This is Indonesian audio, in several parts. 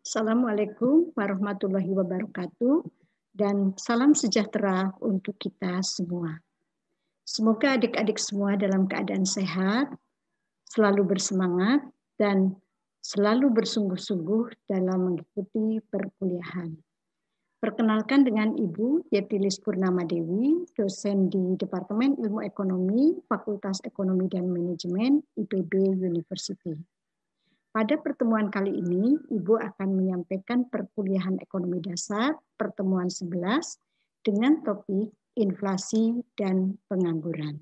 Assalamualaikum warahmatullahi wabarakatuh dan salam sejahtera untuk kita semua. Semoga adik-adik semua dalam keadaan sehat, selalu bersemangat, dan selalu bersungguh-sungguh dalam mengikuti perkuliahan. Perkenalkan dengan Ibu Yetilis Purnama Dewi, dosen di Departemen Ilmu Ekonomi, Fakultas Ekonomi dan Manajemen, IPB University. Pada pertemuan kali ini, Ibu akan menyampaikan perkuliahan ekonomi dasar pertemuan 11 dengan topik inflasi dan pengangguran.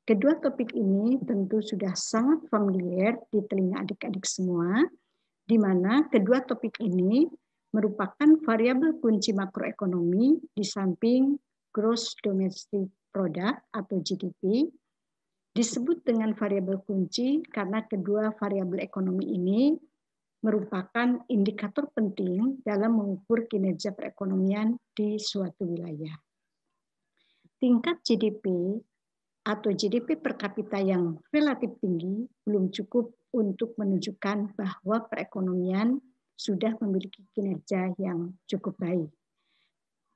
Kedua topik ini tentu sudah sangat familiar di telinga adik-adik semua, di mana kedua topik ini merupakan variabel kunci makroekonomi di samping Gross Domestic Product atau GDP. Disebut dengan variabel kunci karena kedua variabel ekonomi ini merupakan indikator penting dalam mengukur kinerja perekonomian di suatu wilayah. Tingkat GDP atau GDP per kapita yang relatif tinggi belum cukup untuk menunjukkan bahwa perekonomian sudah memiliki kinerja yang cukup baik,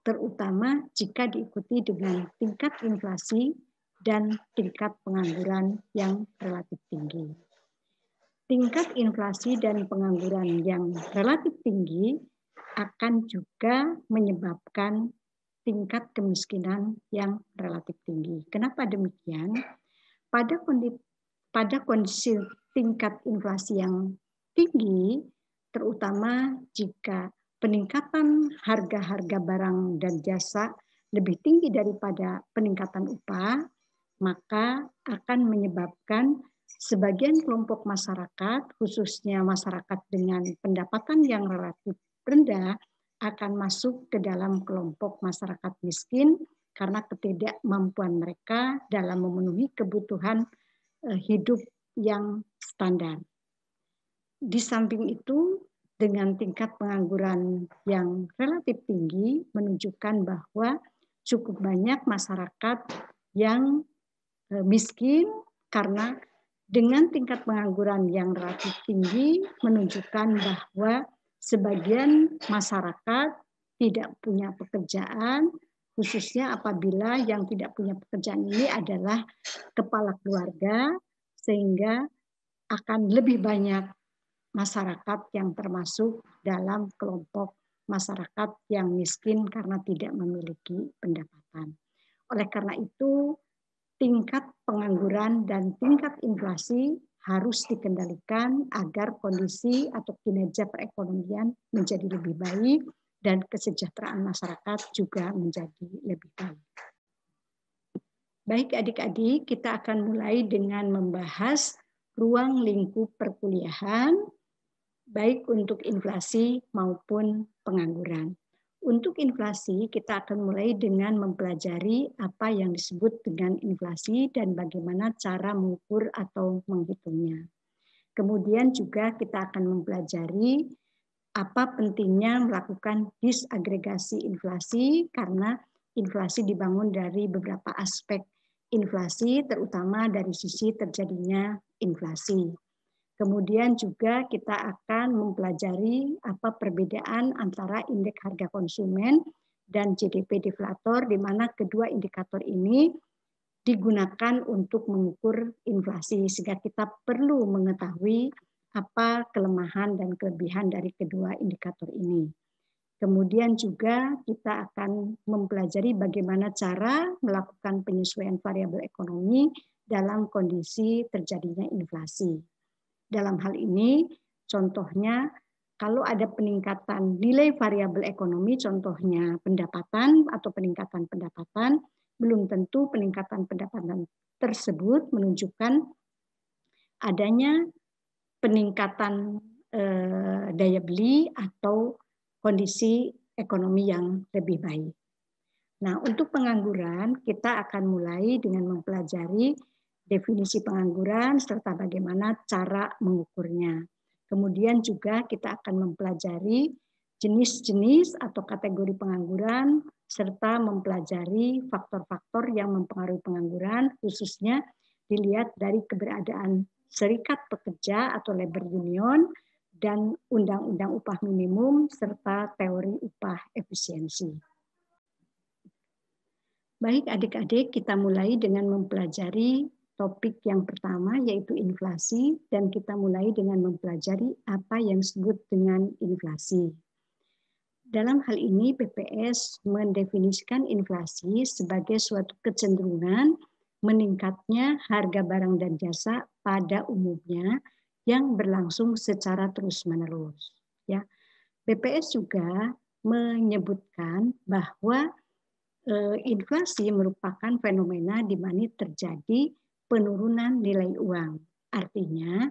terutama jika diikuti dengan tingkat inflasi dan tingkat pengangguran yang relatif tinggi. Tingkat inflasi dan pengangguran yang relatif tinggi akan juga menyebabkan tingkat kemiskinan yang relatif tinggi. Kenapa demikian? Pada kondisi tingkat inflasi yang tinggi, terutama jika peningkatan harga-harga barang dan jasa lebih tinggi daripada peningkatan upah, maka akan menyebabkan sebagian kelompok masyarakat, khususnya masyarakat dengan pendapatan yang relatif rendah, akan masuk ke dalam kelompok masyarakat miskin karena ketidakmampuan mereka dalam memenuhi kebutuhan hidup yang standar. Di samping itu, dengan tingkat pengangguran yang relatif tinggi menunjukkan bahwa cukup banyak masyarakat yang miskin karena dengan tingkat pengangguran yang relatif tinggi menunjukkan bahwa sebagian masyarakat tidak punya pekerjaan, khususnya apabila yang tidak punya pekerjaan ini adalah kepala keluarga, sehingga akan lebih banyak masyarakat yang termasuk dalam kelompok masyarakat yang miskin karena tidak memiliki pendapatan. Oleh karena itu, tingkat pengangguran dan tingkat inflasi harus dikendalikan agar kondisi atau kinerja perekonomian menjadi lebih baik dan kesejahteraan masyarakat juga menjadi lebih baik. Baik adik-adik, kita akan mulai dengan membahas ruang lingkup perkuliahan, baik untuk inflasi maupun pengangguran. Untuk inflasi, kita akan mulai dengan mempelajari apa yang disebut dengan inflasi dan bagaimana cara mengukur atau menghitungnya. Kemudian juga kita akan mempelajari apa pentingnya melakukan disagregasi inflasi, karena inflasi dibangun dari beberapa aspek inflasi, terutama dari sisi terjadinya inflasi. Kemudian juga kita akan mempelajari apa perbedaan antara indeks harga konsumen dan GDP deflator, di mana kedua indikator ini digunakan untuk mengukur inflasi, sehingga kita perlu mengetahui apa kelemahan dan kelebihan dari kedua indikator ini. Kemudian juga kita akan mempelajari bagaimana cara melakukan penyesuaian variabel ekonomi dalam kondisi terjadinya inflasi. Dalam hal ini, contohnya kalau ada peningkatan nilai variabel ekonomi, contohnya pendapatan atau peningkatan pendapatan, belum tentu peningkatan pendapatan tersebut menunjukkan adanya peningkatan daya beli atau kondisi ekonomi yang lebih baik. Nah, untuk pengangguran, kita akan mulai dengan mempelajari definisi pengangguran serta bagaimana cara mengukurnya. Kemudian juga kita akan mempelajari jenis-jenis atau kategori pengangguran serta mempelajari faktor-faktor yang mempengaruhi pengangguran, khususnya dilihat dari keberadaan serikat pekerja atau labor union dan Undang-Undang Upah Minimum serta teori upah efisiensi. Baik adik-adik, kita mulai dengan mempelajari topik yang pertama yaitu inflasi, dan kita mulai dengan mempelajari apa yang disebut dengan inflasi. Dalam hal ini BPS mendefinisikan inflasi sebagai suatu kecenderungan meningkatnya harga barang dan jasa pada umumnya yang berlangsung secara terus-menerus. Ya, BPS juga menyebutkan bahwa inflasi merupakan fenomena di mana terjadi penurunan nilai uang. Artinya,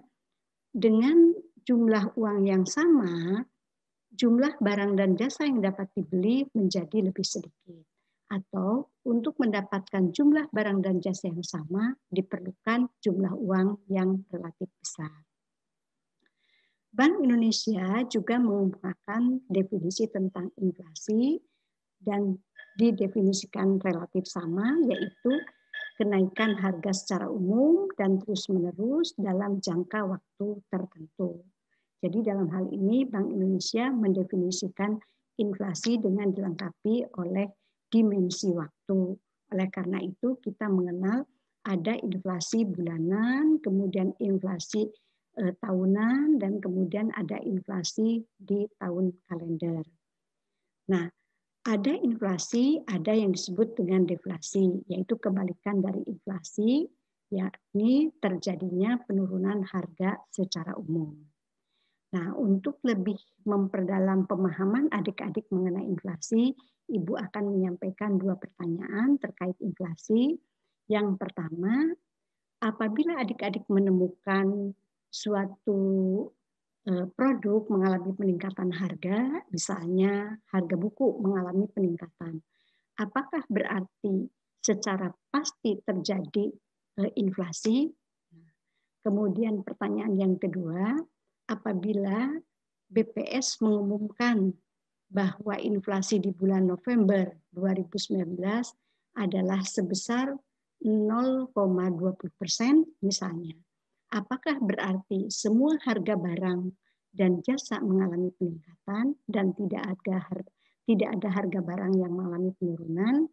dengan jumlah uang yang sama, jumlah barang dan jasa yang dapat dibeli menjadi lebih sedikit. Atau untuk mendapatkan jumlah barang dan jasa yang sama, diperlukan jumlah uang yang relatif besar. Bank Indonesia juga mengungkapkan definisi tentang inflasi dan didefinisikan relatif sama, yaitu kenaikan harga secara umum dan terus-menerus dalam jangka waktu tertentu. Jadi dalam hal ini Bank Indonesia mendefinisikan inflasi dengan dilengkapi oleh dimensi waktu. Oleh karena itu kita mengenal ada inflasi bulanan, kemudian inflasi tahunan, dan kemudian ada inflasi di tahun kalender. Nah, ada inflasi, ada yang disebut dengan deflasi, yaitu kebalikan dari inflasi, yakni terjadinya penurunan harga secara umum. Nah, untuk lebih memperdalam pemahaman adik-adik mengenai inflasi, Ibu akan menyampaikan 2 pertanyaan terkait inflasi. Yang pertama, apabila adik-adik menemukan suatu produk mengalami peningkatan harga, misalnya harga buku mengalami peningkatan, apakah berarti secara pasti terjadi inflasi? Kemudian pertanyaan yang kedua, apabila BPS mengumumkan bahwa inflasi di bulan November 2019 adalah sebesar 0,20% misalnya, apakah berarti semua harga barang dan jasa mengalami peningkatan dan tidak ada harga barang yang mengalami penurunan?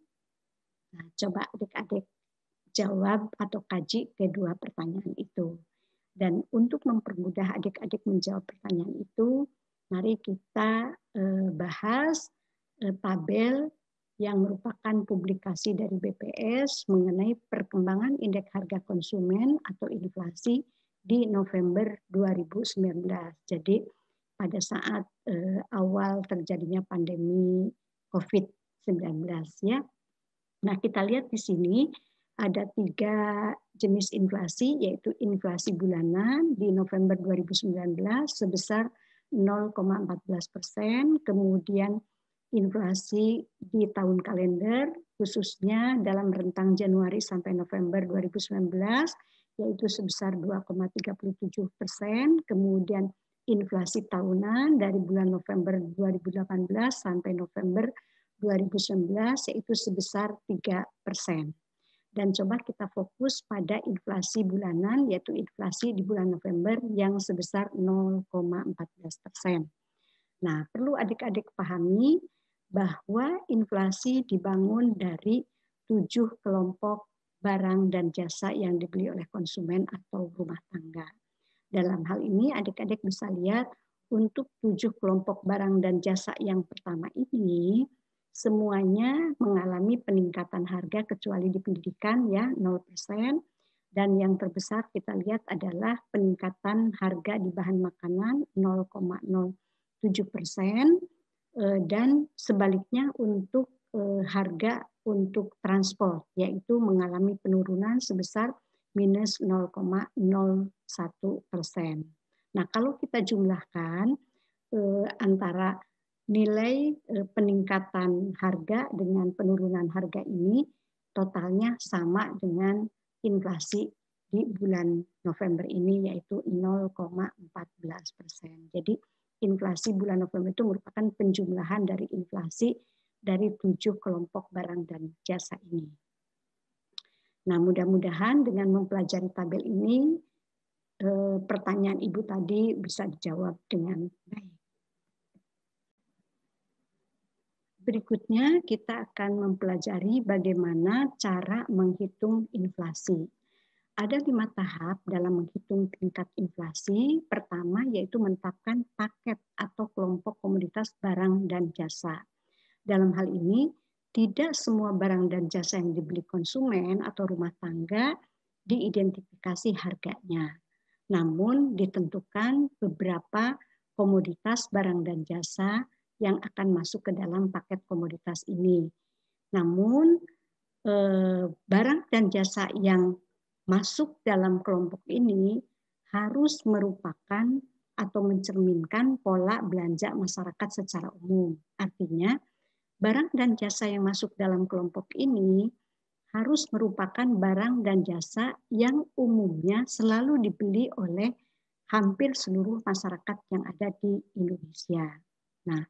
Nah, coba adik-adik jawab atau kaji kedua pertanyaan itu. Dan untuk mempermudah adik-adik menjawab pertanyaan itu, mari kita bahas tabel yang merupakan publikasi dari BPS mengenai perkembangan indeks harga konsumen atau inflasi di November 2019. Jadi pada saat awal terjadinya pandemi COVID-19 ya. Nah, kita lihat di sini ada 3 jenis inflasi, yaitu inflasi bulanan di November 2019 sebesar 0,14%, kemudian inflasi di tahun kalender khususnya dalam rentang Januari sampai November 2019 yaitu sebesar 2,37%, kemudian inflasi tahunan dari bulan November 2018 sampai November 2019 yaitu sebesar 3%. Dan coba kita fokus pada inflasi bulanan, yaitu inflasi di bulan November yang sebesar 0,14%. Nah, perlu adik-adik pahami bahwa inflasi dibangun dari 7 kelompok barang dan jasa yang dibeli oleh konsumen atau rumah tangga. Dalam hal ini adik-adik bisa lihat untuk 7 kelompok barang dan jasa yang pertama ini, semuanya mengalami peningkatan harga kecuali di pendidikan ya 0%, dan yang terbesar kita lihat adalah peningkatan harga di bahan makanan 0,07%, dan sebaliknya untuk harga untuk transport yaitu mengalami penurunan sebesar minus 0,01%. Nah, kalau kita jumlahkan antara nilai peningkatan harga dengan penurunan harga ini totalnya sama dengan inflasi di bulan November ini yaitu 0,14%. Jadi inflasi bulan November itu merupakan penjumlahan dari inflasi dari 7 kelompok barang dan jasa ini. Nah, mudah-mudahan dengan mempelajari tabel ini pertanyaan Ibu tadi bisa dijawab dengan baik. Berikutnya kita akan mempelajari bagaimana cara menghitung inflasi. Ada 5 tahap dalam menghitung tingkat inflasi. Pertama yaitu menetapkan paket atau kelompok komoditas barang dan jasa. Dalam hal ini, tidak semua barang dan jasa yang dibeli konsumen atau rumah tangga diidentifikasi harganya. Namun ditentukan beberapa komoditas barang dan jasa yang akan masuk ke dalam paket komoditas ini. Namun barang dan jasa yang masuk dalam kelompok ini harus merupakan atau mencerminkan pola belanja masyarakat secara umum. Artinya, barang dan jasa yang masuk dalam kelompok ini harus merupakan barang dan jasa yang umumnya selalu dibeli oleh hampir seluruh masyarakat yang ada di Indonesia. Nah,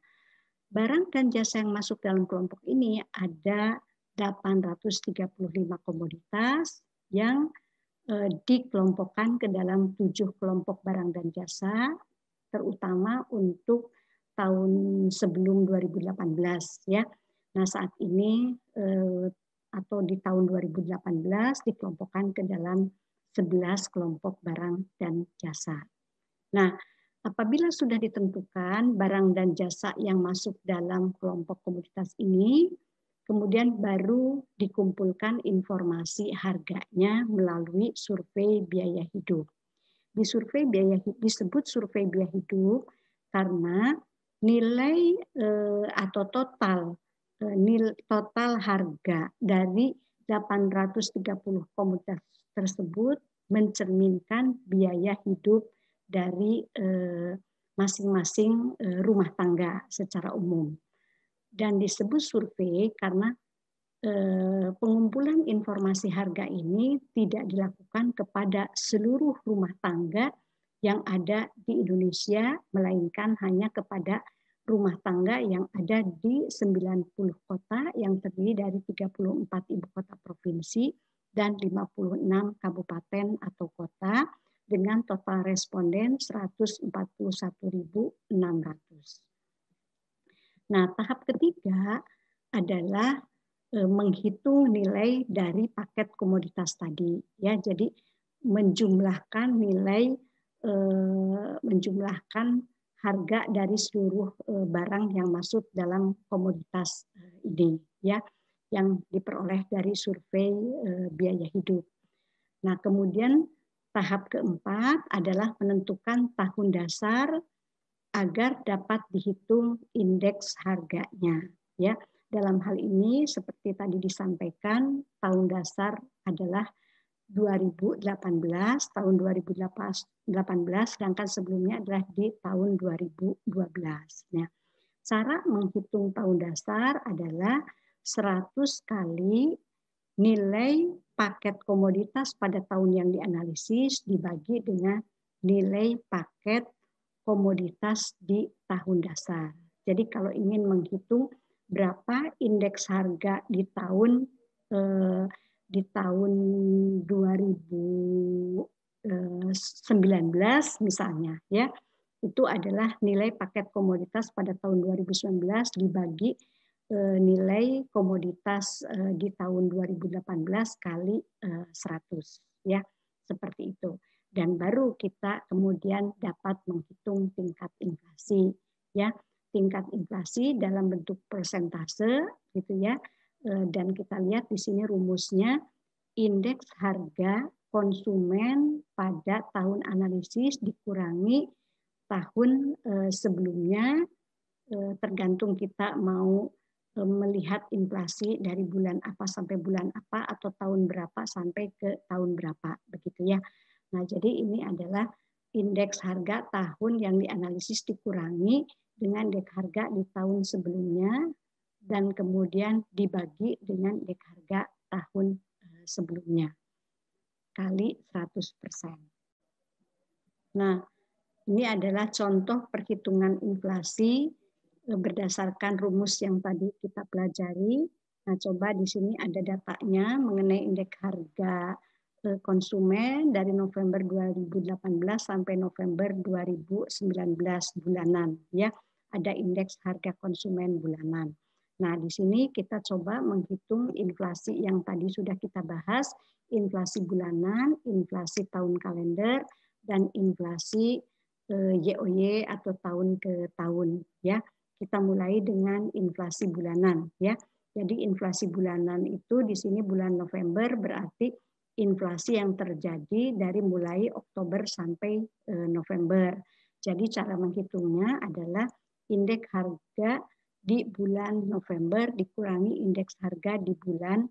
barang dan jasa yang masuk dalam kelompok ini ada 835 komoditas yang dikelompokkan ke dalam 7 kelompok barang dan jasa, terutama untuk tahun sebelum 2018 ya. Nah, saat ini atau di tahun 2018 dikelompokkan ke dalam 11 kelompok barang dan jasa. Nah, apabila sudah ditentukan barang dan jasa yang masuk dalam kelompok komoditas ini, kemudian baru dikumpulkan informasi harganya melalui survei biaya hidup. Disebut survei biaya hidup karena nilai atau total harga dari 830 komoditas tersebut mencerminkan biaya hidup dari masing-masing rumah tangga secara umum. Dan disebut survei karena pengumpulan informasi harga ini tidak dilakukan kepada seluruh rumah tangga yang ada di Indonesia, melainkan hanya kepada rumah tangga yang ada di 90 kota yang terdiri dari 34 ibu kota provinsi dan 56 kabupaten atau kota dengan total responden 141.600. Nah, tahap ketiga adalah menghitung nilai dari paket komoditas tadi. Ya, jadi menjumlahkan nilai, menjumlahkan harga dari seluruh barang yang masuk dalam komoditas ini, ya, yang diperoleh dari survei biaya hidup. Nah, kemudian tahap keempat adalah menentukan tahun dasar agar dapat dihitung indeks harganya. Ya, dalam hal ini seperti tadi disampaikan, tahun dasar adalah 2018, tahun 2018, sedangkan sebelumnya adalah di tahun 2012. Nah, cara menghitung tahun dasar adalah 100 kali nilai paket komoditas pada tahun yang dianalisis dibagi dengan nilai paket komoditas di tahun dasar. Jadi kalau ingin menghitung berapa indeks harga di tahun 2019 misalnya, ya, itu adalah nilai paket komoditas pada tahun 2019 dibagi nilai komoditas di tahun 2018 kali 100, ya, seperti itu. Dan baru kita kemudian dapat menghitung tingkat inflasi, ya, tingkat inflasi dalam bentuk persentase, gitu ya. Dan kita lihat di sini rumusnya indeks harga konsumen pada tahun analisis dikurangi tahun sebelumnya, tergantung kita mau melihat inflasi dari bulan apa sampai bulan apa atau tahun berapa sampai ke tahun berapa, begitu ya. Nah, jadi ini adalah indeks harga tahun yang dianalisis dikurangi dengan indeks harga di tahun sebelumnya dan kemudian dibagi dengan indeks harga tahun sebelumnya kali 100%. Nah, ini adalah contoh perhitungan inflasi berdasarkan rumus yang tadi kita pelajari. Nah, coba di sini ada datanya mengenai indeks harga konsumen dari November 2018 sampai November 2019 bulanan, ya. Ada indeks harga konsumen bulanan. Nah, di sini kita coba menghitung inflasi yang tadi sudah kita bahas, inflasi bulanan, inflasi tahun kalender, dan inflasi YOY atau tahun ke tahun, ya. Kita mulai dengan inflasi bulanan, ya. Jadi inflasi bulanan itu di sini bulan November berarti inflasi yang terjadi dari mulai Oktober sampai November. Jadi cara menghitungnya adalah indeks harga di bulan November dikurangi indeks harga di bulan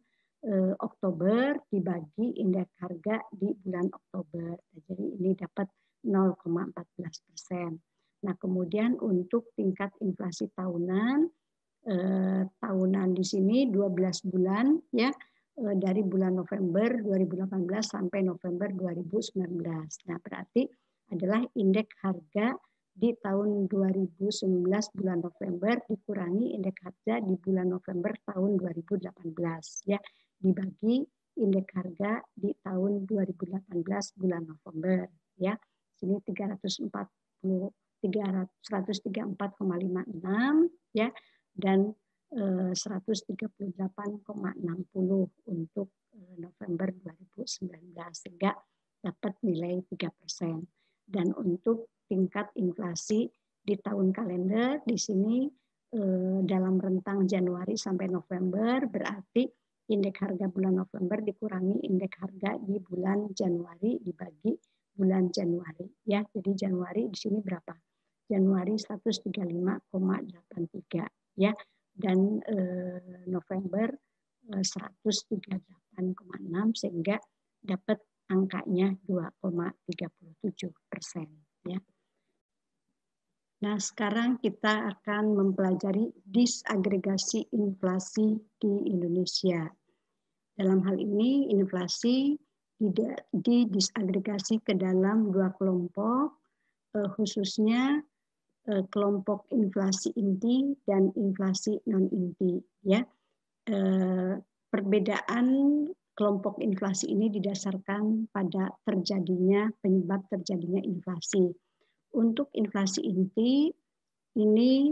Oktober dibagi indeks harga di bulan Oktober. Jadi ini dapat 0,14%. Nah, kemudian untuk tingkat inflasi tahunan, di sini 12 bulan, ya, dari bulan November 2018 sampai November 2019. Nah, berarti adalah indeks harga di tahun 2019 bulan November dikurangi indeks harga di bulan November tahun 2018, ya, dibagi indeks harga di tahun 2018 bulan November, ya. Sini 134,56, ya, dan 138,60 untuk November 2019, sehingga dapat nilai 3%. Dan untuk tingkat inflasi di tahun kalender di sini dalam rentang Januari sampai November berarti indeks harga bulan November dikurangi indeks harga di bulan Januari dibagi bulan Januari, ya. Jadi Januari di sini berapa? Januari 135,83, ya, dan November 138,6 sehingga dapat angkanya 2,37%, ya. Nah, sekarang kita akan mempelajari disagregasi inflasi di Indonesia. Dalam hal ini inflasi didisagregasi ke dalam dua kelompok, khususnya kelompok inflasi inti dan inflasi non inti, ya. Perbedaan kelompok inflasi ini didasarkan pada penyebab terjadinya inflasi. Untuk inflasi inti ini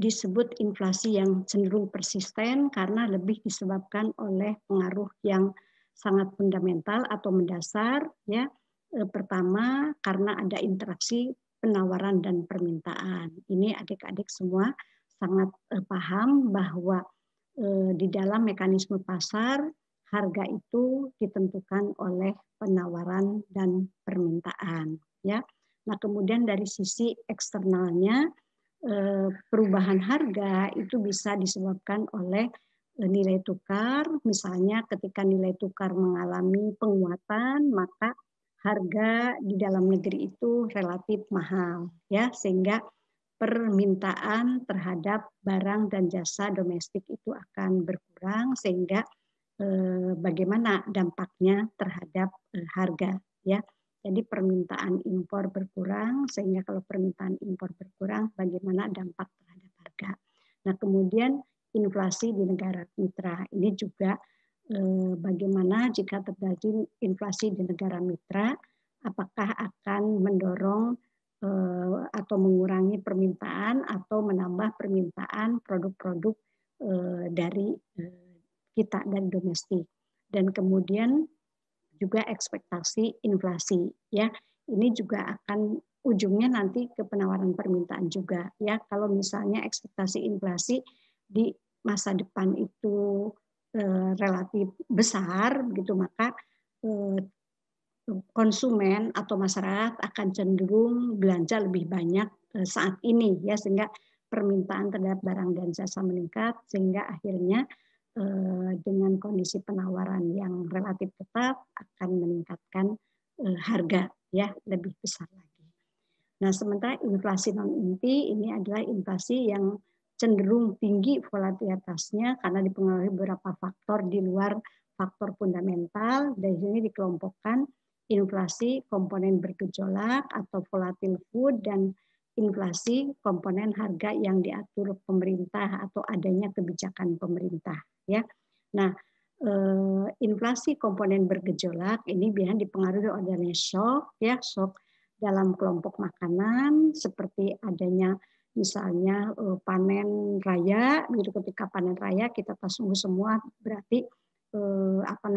disebut inflasi yang cenderung persisten karena lebih disebabkan oleh pengaruh yang sangat fundamental atau mendasar, ya. Pertama, karena ada interaksi penawaran dan permintaan. Ini adik-adik semua sangat paham bahwa di dalam mekanisme pasar harga itu ditentukan oleh penawaran dan permintaan, ya. Nah, kemudian dari sisi eksternalnya perubahan harga itu bisa disebabkan oleh nilai tukar. Misalnya ketika nilai tukar mengalami penguatan, maka harga di dalam negeri itu relatif mahal, ya, sehingga permintaan terhadap barang dan jasa domestik itu akan berkurang sehingga bagaimana dampaknya terhadap harga, ya. Jadi permintaan impor berkurang, sehingga kalau permintaan impor berkurang, bagaimana dampak terhadap harga. Nah, kemudian inflasi di negara mitra. Ini juga bagaimana jika terjadi inflasi di negara mitra, apakah akan mendorong atau mengurangi permintaan atau menambah permintaan produk-produk dari kita dan domestik. Dan kemudian juga ekspektasi inflasi, ya. Ini juga akan ujungnya nanti ke penawaran permintaan juga, ya. Kalau misalnya ekspektasi inflasi di masa depan itu relatif besar begitu, maka konsumen atau masyarakat akan cenderung belanja lebih banyak saat ini, ya, sehingga permintaan terhadap barang dan jasa meningkat, sehingga akhirnya dengan kondisi penawaran yang relatif tetap akan meningkatkan harga, ya, lebih besar lagi. Nah, sementara inflasi non inti ini adalah inflasi yang cenderung tinggi volatilitasnya karena dipengaruhi beberapa faktor di luar faktor fundamental. Dari sini dikelompokkan inflasi komponen bergejolak atau volatile food dan inflasi komponen harga yang diatur pemerintah atau adanya kebijakan pemerintah, ya. Nah, inflasi komponen bergejolak ini biasanya dipengaruhi oleh shock, ya, shock dalam kelompok makanan seperti adanya misalnya panen raya, gitu. Ketika panen raya kita tunggu semua berarti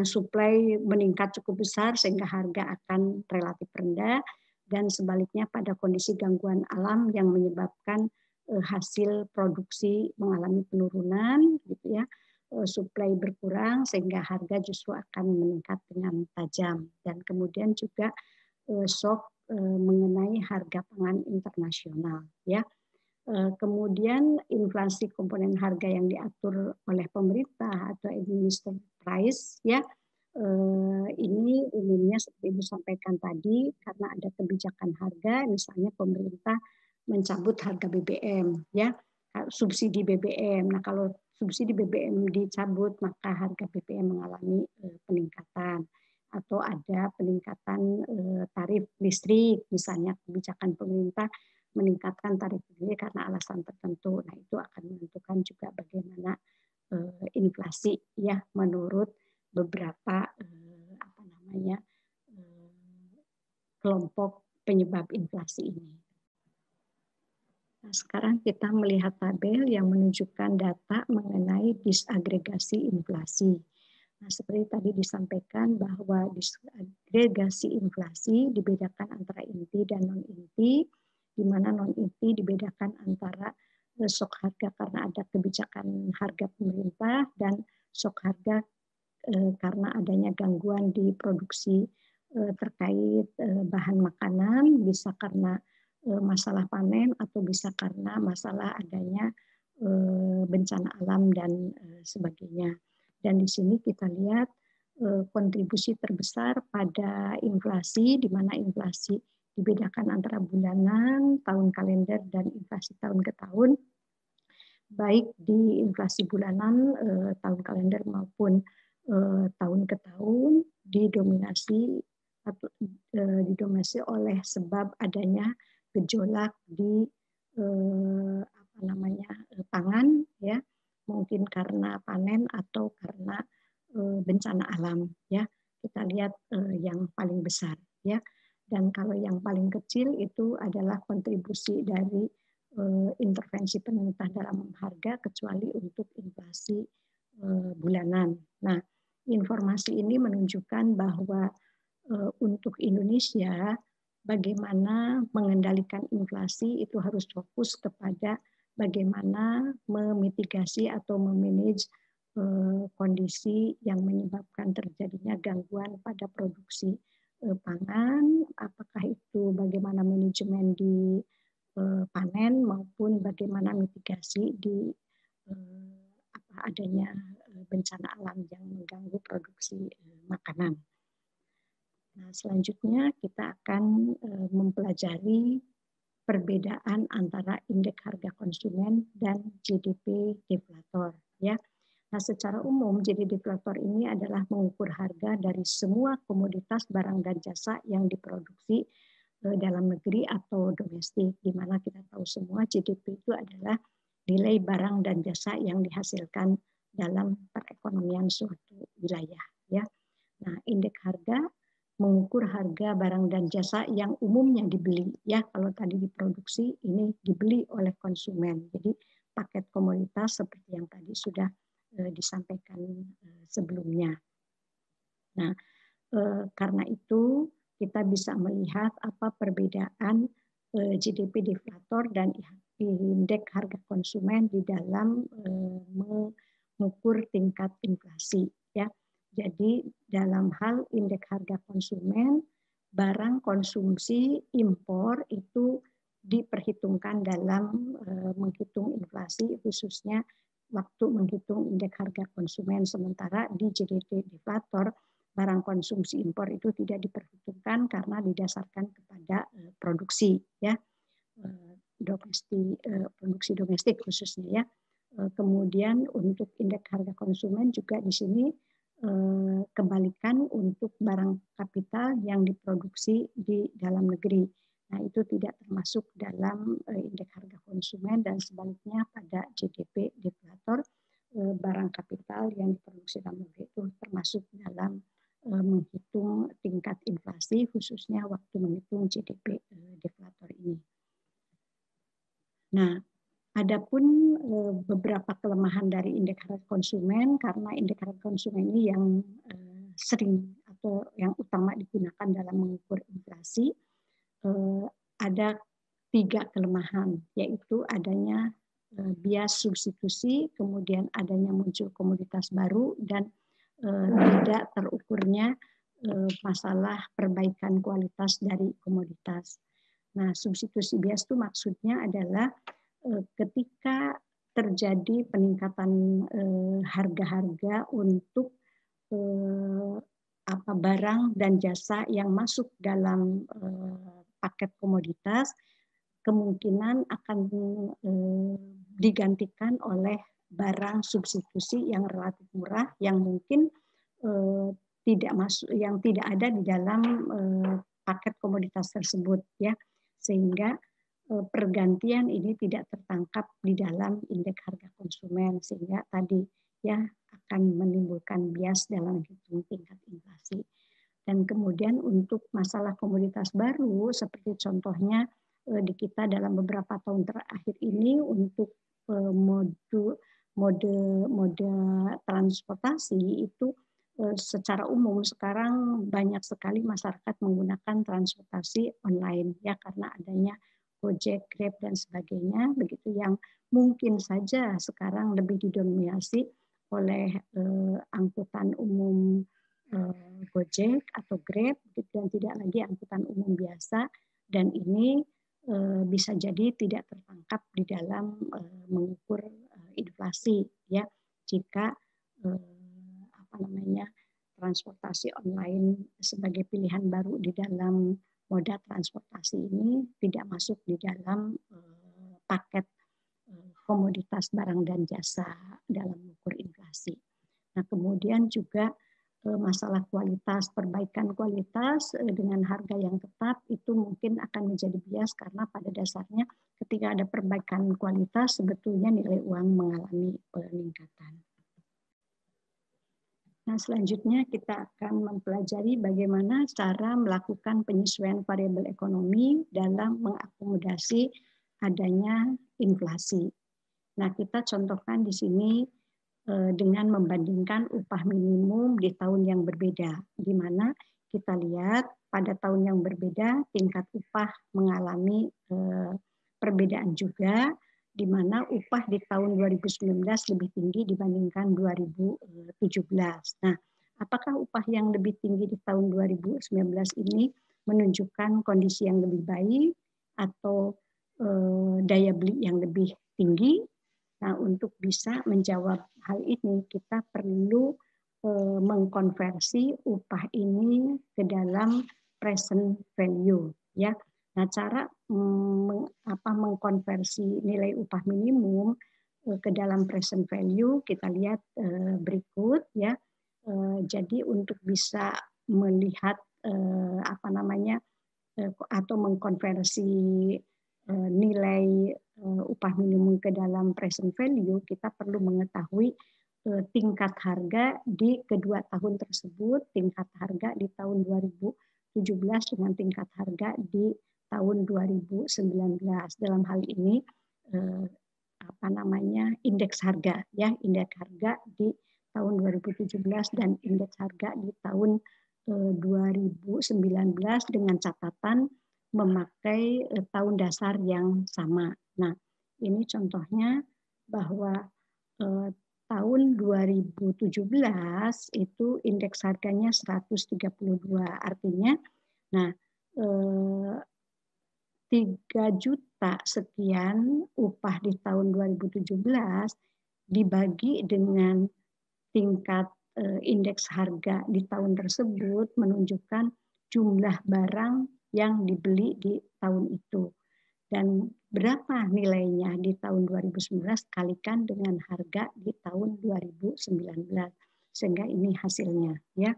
supply meningkat cukup besar sehingga harga akan relatif rendah, dan sebaliknya pada kondisi gangguan alam yang menyebabkan hasil produksi mengalami penurunan, gitu ya. Supply berkurang sehingga harga justru akan meningkat dengan tajam, dan kemudian juga shock mengenai harga pangan internasional, ya. Kemudian inflasi komponen harga yang diatur oleh pemerintah atau administered price, ya, ini umumnya seperti disampaikan tadi karena ada kebijakan harga, misalnya pemerintah mencabut harga BBM, ya, subsidi BBM. Nah, kalau subsidi BBM dicabut, maka harga BBM mengalami peningkatan, atau ada peningkatan tarif listrik, misalnya kebijakan pemerintah meningkatkan tarif listrik karena alasan tertentu. Nah, itu akan menentukan juga bagaimana inflasi, ya, menurut beberapa kelompok penyebab inflasi ini. Nah, sekarang kita melihat tabel yang menunjukkan data mengenai disagregasi inflasi. Nah, seperti tadi disampaikan bahwa disagregasi inflasi dibedakan antara inti dan non-inti, di mana non-inti dibedakan antara shock harga karena ada kebijakan harga pemerintah dan shock harga karena adanya gangguan di produksi terkait bahan makanan, bisa karena masalah panen atau bisa karena masalah adanya bencana alam dan sebagainya. Dan di sini kita lihat kontribusi terbesar pada inflasi, di mana inflasi dibedakan antara bulanan, tahun kalender, dan inflasi tahun ke tahun, baik di inflasi bulanan, tahun kalender maupun tahun ke tahun, didominasi oleh sebab adanya gejolak di pangan, ya, mungkin karena panen atau karena bencana alam, ya. Kita lihat yang paling besar, ya, dan kalau yang paling kecil itu adalah kontribusi dari intervensi pemerintah dalam harga, kecuali untuk inflasi bulanan. Nah, informasi ini menunjukkan bahwa untuk Indonesia bagaimana mengendalikan inflasi itu harus fokus kepada bagaimana memitigasi atau memanage kondisi yang menyebabkan terjadinya gangguan pada produksi pangan, apakah itu bagaimana manajemen di panen maupun bagaimana mitigasi di adanya bencana alam yang mengganggu produksi makanan. Nah, selanjutnya kita akan mempelajari perbedaan antara indeks harga konsumen dan GDP deflator, ya. Nah, secara umum GDP deflator ini adalah mengukur harga dari semua komoditas barang dan jasa yang diproduksi dalam negeri atau domestik, di mana kita tahu semua GDP itu adalah nilai barang dan jasa yang dihasilkan dalam perekonomian suatu wilayah, ya. Nah, indeks harga mengukur harga barang dan jasa yang umumnya dibeli, ya. Kalau tadi diproduksi, ini dibeli oleh konsumen. Jadi paket komoditas seperti yang tadi sudah disampaikan sebelumnya. Nah, karena itu kita bisa melihat apa perbedaan GDP deflator dan indeks harga konsumen di dalam mengukur tingkat inflasi, ya. Jadi dalam hal indeks harga konsumen, barang konsumsi impor itu diperhitungkan dalam menghitung inflasi, khususnya waktu menghitung indeks harga konsumen, sementara di GDP deflator barang konsumsi impor itu tidak diperhitungkan karena didasarkan kepada produksi, ya, produksi domestik khususnya, ya. Kemudian untuk indeks harga konsumen juga di sini kebalikan untuk barang kapital yang diproduksi di dalam negeri. Nah, itu tidak termasuk dalam indeks harga konsumen, dan sebaliknya pada GDP deflator barang kapital yang diproduksi dalam negeri itu khususnya waktu menghitung GDP deflator ini. Nah, adapun beberapa kelemahan dari indeks harga konsumen, karena indeks harga konsumen ini yang sering atau yang utama digunakan dalam mengukur inflasi, ada 3 kelemahan, yaitu adanya bias substitusi, kemudian adanya muncul komoditas baru, dan tidak terukurnya masalah perbaikan kualitas dari komoditas. Nah, substitusi bias itu maksudnya adalah ketika terjadi peningkatan harga-harga untuk barang dan jasa yang masuk dalam paket komoditas, kemungkinan akan digantikan oleh barang substitusi yang relatif murah yang mungkin tidak ada di dalam paket komoditas tersebut, ya, sehingga pergantian ini tidak tertangkap di dalam indeks harga konsumen, sehingga tadi ya akan menimbulkan bias dalam hitung tingkat inflasi. Dan kemudian untuk masalah komoditas baru, seperti contohnya di kita dalam beberapa tahun terakhir ini untuk mode transportasi itu secara umum sekarang banyak sekali masyarakat menggunakan transportasi online, ya, karena adanya Gojek, Grab dan sebagainya, begitu, yang mungkin saja sekarang lebih didominasi oleh angkutan umum Gojek atau Grab, dan tidak lagi angkutan umum biasa, dan ini bisa jadi tidak tertangkap di dalam mengukur inflasi, ya, jika transportasi online sebagai pilihan baru di dalam moda transportasi ini tidak masuk di dalam paket komoditas barang dan jasa dalam mengukur inflasi. Nah, kemudian juga masalah kualitas, perbaikan kualitas dengan harga yang tetap itu mungkin akan menjadi bias, karena pada dasarnya ketika ada perbaikan kualitas sebetulnya nilai uang mengalami peningkatan. Nah, selanjutnya kita akan mempelajari bagaimana cara melakukan penyesuaian variabel ekonomi dalam mengakomodasi adanya inflasi. Nah, kita contohkan di sini dengan membandingkan upah minimum di tahun yang berbeda, di mana kita lihat pada tahun yang berbeda tingkat upah mengalami perbedaan juga, di mana upah di tahun 2019 lebih tinggi dibandingkan 2017. Nah, apakah upah yang lebih tinggi di tahun 2019 ini menunjukkan kondisi yang lebih baik atau daya beli yang lebih tinggi? Nah, untuk bisa menjawab hal ini, kita perlu mengkonversi upah ini ke dalam present value, ya. Nah, cara mengkonversi nilai upah minimum ke dalam present value kita lihat berikut, ya. Jadi untuk bisa melihat atau mengkonversi nilai upah minimum ke dalam present value, kita perlu mengetahui tingkat harga di kedua tahun tersebut, tingkat harga di tahun 2017 dengan tingkat harga di tahun 2019. Dalam hal ini indeks harga, ya, indeks harga di tahun 2017 dan indeks harga di tahun 2019 dengan catatan memakai tahun dasar yang sama. Nah, ini contohnya bahwa tahun 2017 itu indeks harganya 132, artinya nah 3 juta sekian upah di tahun 2017 dibagi dengan tingkat indeks harga di tahun tersebut menunjukkan jumlah barang yang dibeli di tahun itu. Dan berapa nilainya di tahun 2019 kalikan dengan harga di tahun 2019. Sehingga ini hasilnya, ya.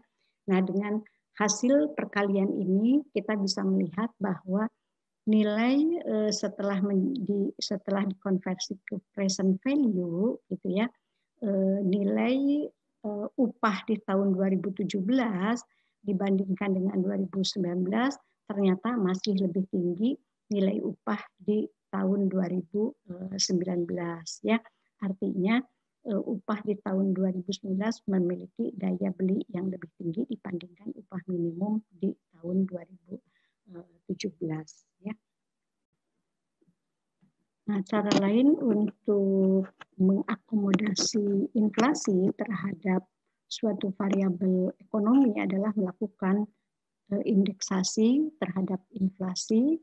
Nah, dengan hasil perkalian ini kita bisa melihat bahwa nilai setelah dikonversi ke present value, gitu ya, nilai upah di tahun 2017 dibandingkan dengan 2019 ternyata masih lebih tinggi nilai upah di tahun 2019 ya. Artinya upah di tahun 2019 memiliki daya beli yang lebih tinggi dibandingkan upah minimum di tahun 2017 ya. Nah, cara lain untuk mengakomodasi inflasi terhadap suatu variabel ekonomi adalah melakukan indeksasi terhadap inflasi.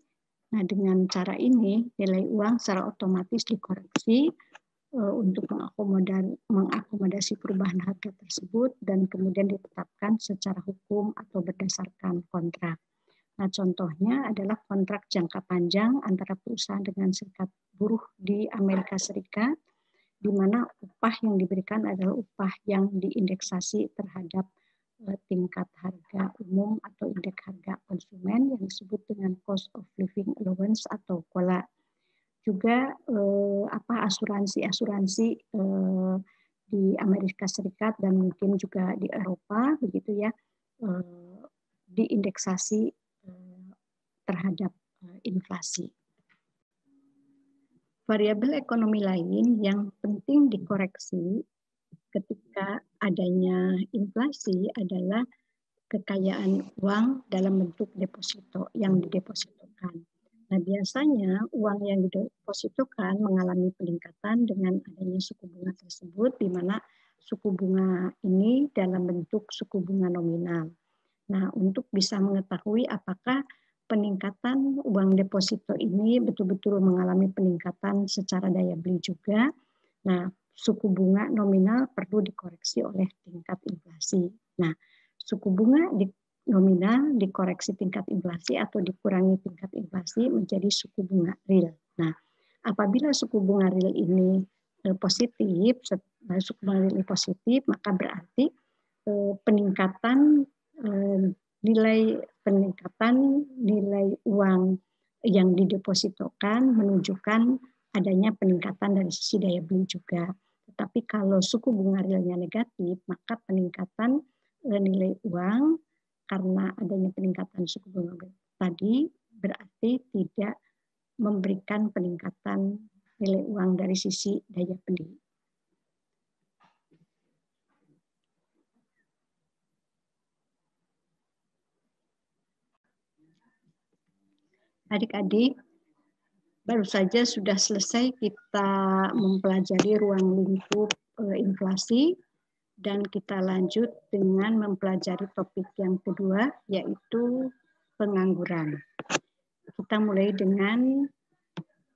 Nah, dengan cara ini nilai uang secara otomatis dikoreksi untuk mengakomodasi perubahan harga tersebut dan kemudian ditetapkan secara hukum atau berdasarkan kontrak. Nah, contohnya adalah kontrak jangka panjang antara perusahaan dengan serikat buruh di Amerika Serikat, di mana upah yang diberikan adalah upah yang diindeksasi terhadap tingkat harga umum atau indeks harga konsumen yang disebut dengan cost of living allowance atau COLA. Juga asuransi-asuransi di Amerika Serikat dan mungkin juga di Eropa begitu ya, diindeksasi terhadap inflasi. Variabel ekonomi lain yang penting dikoreksi ketika adanya inflasi adalah kekayaan uang dalam bentuk deposito yang didepositokan. Nah, biasanya uang yang didepositokan mengalami peningkatan dengan adanya suku bunga tersebut, di mana suku bunga ini dalam bentuk suku bunga nominal. Nah, untuk bisa mengetahui apakah peningkatan uang deposito ini betul-betul mengalami peningkatan secara daya beli juga, nah, suku bunga nominal perlu dikoreksi oleh tingkat inflasi. Nah, suku bunga nominal dikoreksi tingkat inflasi atau dikurangi tingkat inflasi menjadi suku bunga real. Nah, apabila suku bunga real ini positif, suku bunga real ini positif, maka berarti peningkatan nilai uang yang didepositokan menunjukkan adanya peningkatan dari sisi daya beli juga. Tetapi kalau suku bunga realnya negatif, maka peningkatan nilai uang karena adanya peningkatan suku bunga tadi berarti tidak memberikan peningkatan nilai uang dari sisi daya beli. Adik-adik, baru saja sudah selesai kita mempelajari ruang lingkup inflasi dan kita lanjut dengan mempelajari topik yang kedua yaitu pengangguran. Kita mulai dengan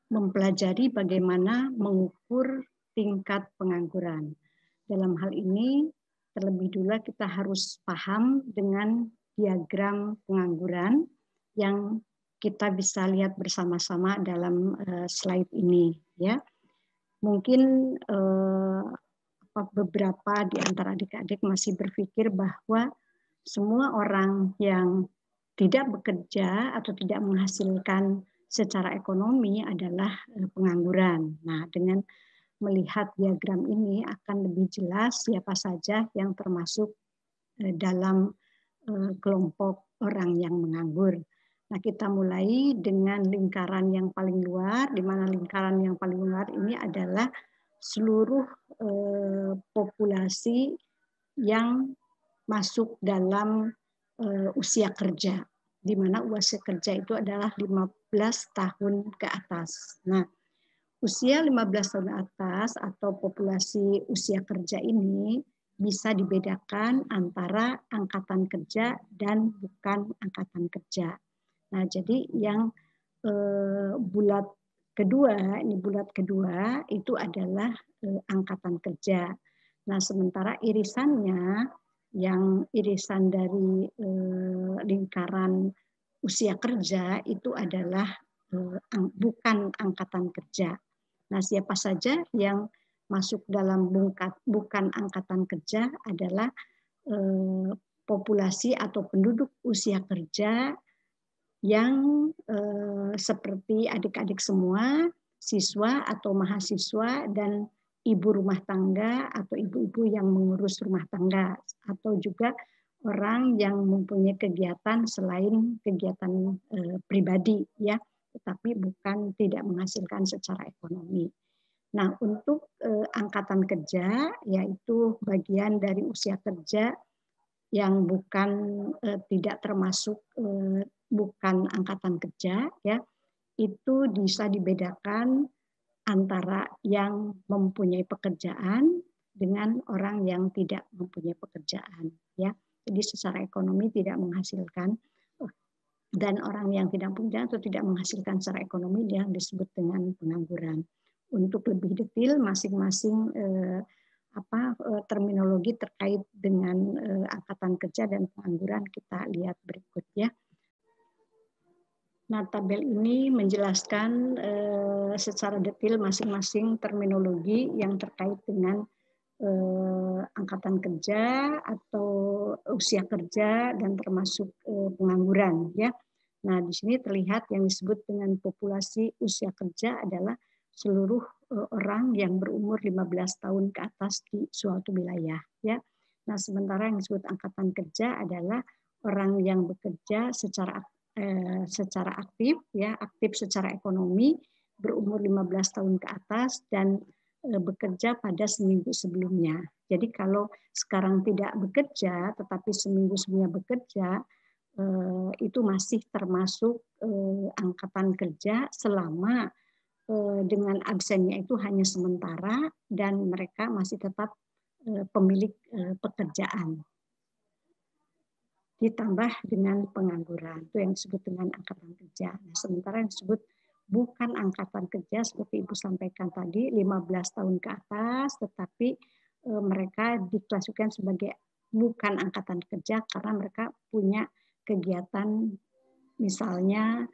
mempelajari bagaimana mengukur tingkat pengangguran. Dalam hal ini terlebih dulu kita harus paham dengan diagram pengangguran yang kita bisa lihat bersama-sama dalam slide ini ya. Mungkin beberapa di antara adik-adik masih berpikir bahwa semua orang yang tidak bekerja atau tidak menghasilkan secara ekonomi adalah pengangguran. Nah, dengan melihat diagram ini akan lebih jelas siapa saja yang termasuk dalam kelompok orang yang menganggur. Nah, kita mulai dengan lingkaran yang paling luar, di mana lingkaran yang paling luar ini adalah seluruh populasi yang masuk dalam usia kerja, di mana usia kerja itu adalah 15 tahun ke atas. Nah, usia 15 tahun ke atas atau populasi usia kerja ini bisa dibedakan antara angkatan kerja dan bukan angkatan kerja. Nah, jadi yang bulat kedua itu adalah angkatan kerja. Nah, sementara irisannya yang irisan dari lingkaran usia kerja itu adalah bukan angkatan kerja. Nah, siapa saja yang masuk dalam bukan angkatan kerja adalah populasi atau penduduk usia kerja yang seperti adik-adik semua, siswa atau mahasiswa, dan ibu rumah tangga atau ibu-ibu yang mengurus rumah tangga, atau juga orang yang mempunyai kegiatan selain kegiatan pribadi, ya, tetapi bukan tidak menghasilkan secara ekonomi. Nah, untuk angkatan kerja, yaitu bagian dari usia kerja yang bukan tidak termasuk bukan angkatan kerja, ya, itu bisa dibedakan antara yang mempunyai pekerjaan dengan orang yang tidak mempunyai pekerjaan, ya. Jadi secara ekonomi tidak menghasilkan, dan orang yang tidak punya atau tidak menghasilkan secara ekonomi yang disebut dengan pengangguran. Untuk lebih detail masing-masing terminologi terkait dengan angkatan kerja dan pengangguran kita lihat berikut, ya. Nah, tabel ini menjelaskan secara detail masing-masing terminologi yang terkait dengan angkatan kerja atau usia kerja dan termasuk pengangguran, ya. Nah, di sini terlihat yang disebut dengan populasi usia kerja adalah seluruh orang yang berumur 15 tahun ke atas di suatu wilayah, ya. Nah, sementara yang disebut angkatan kerja adalah orang yang bekerja secara aktif, ya, aktif secara ekonomi, berumur 15 tahun ke atas dan bekerja pada seminggu sebelumnya. Jadi kalau sekarang tidak bekerja, tetapi seminggu sebelumnya bekerja, itu masih termasuk angkatan kerja selama dengan absennya itu hanya sementara dan mereka masih tetap pemilik pekerjaan. Ditambah dengan pengangguran, itu yang disebut dengan angkatan kerja. Nah, sementara yang disebut bukan angkatan kerja seperti Ibu sampaikan tadi, 15 tahun ke atas, tetapi mereka diklasifikasikan sebagai bukan angkatan kerja karena mereka punya kegiatan misalnya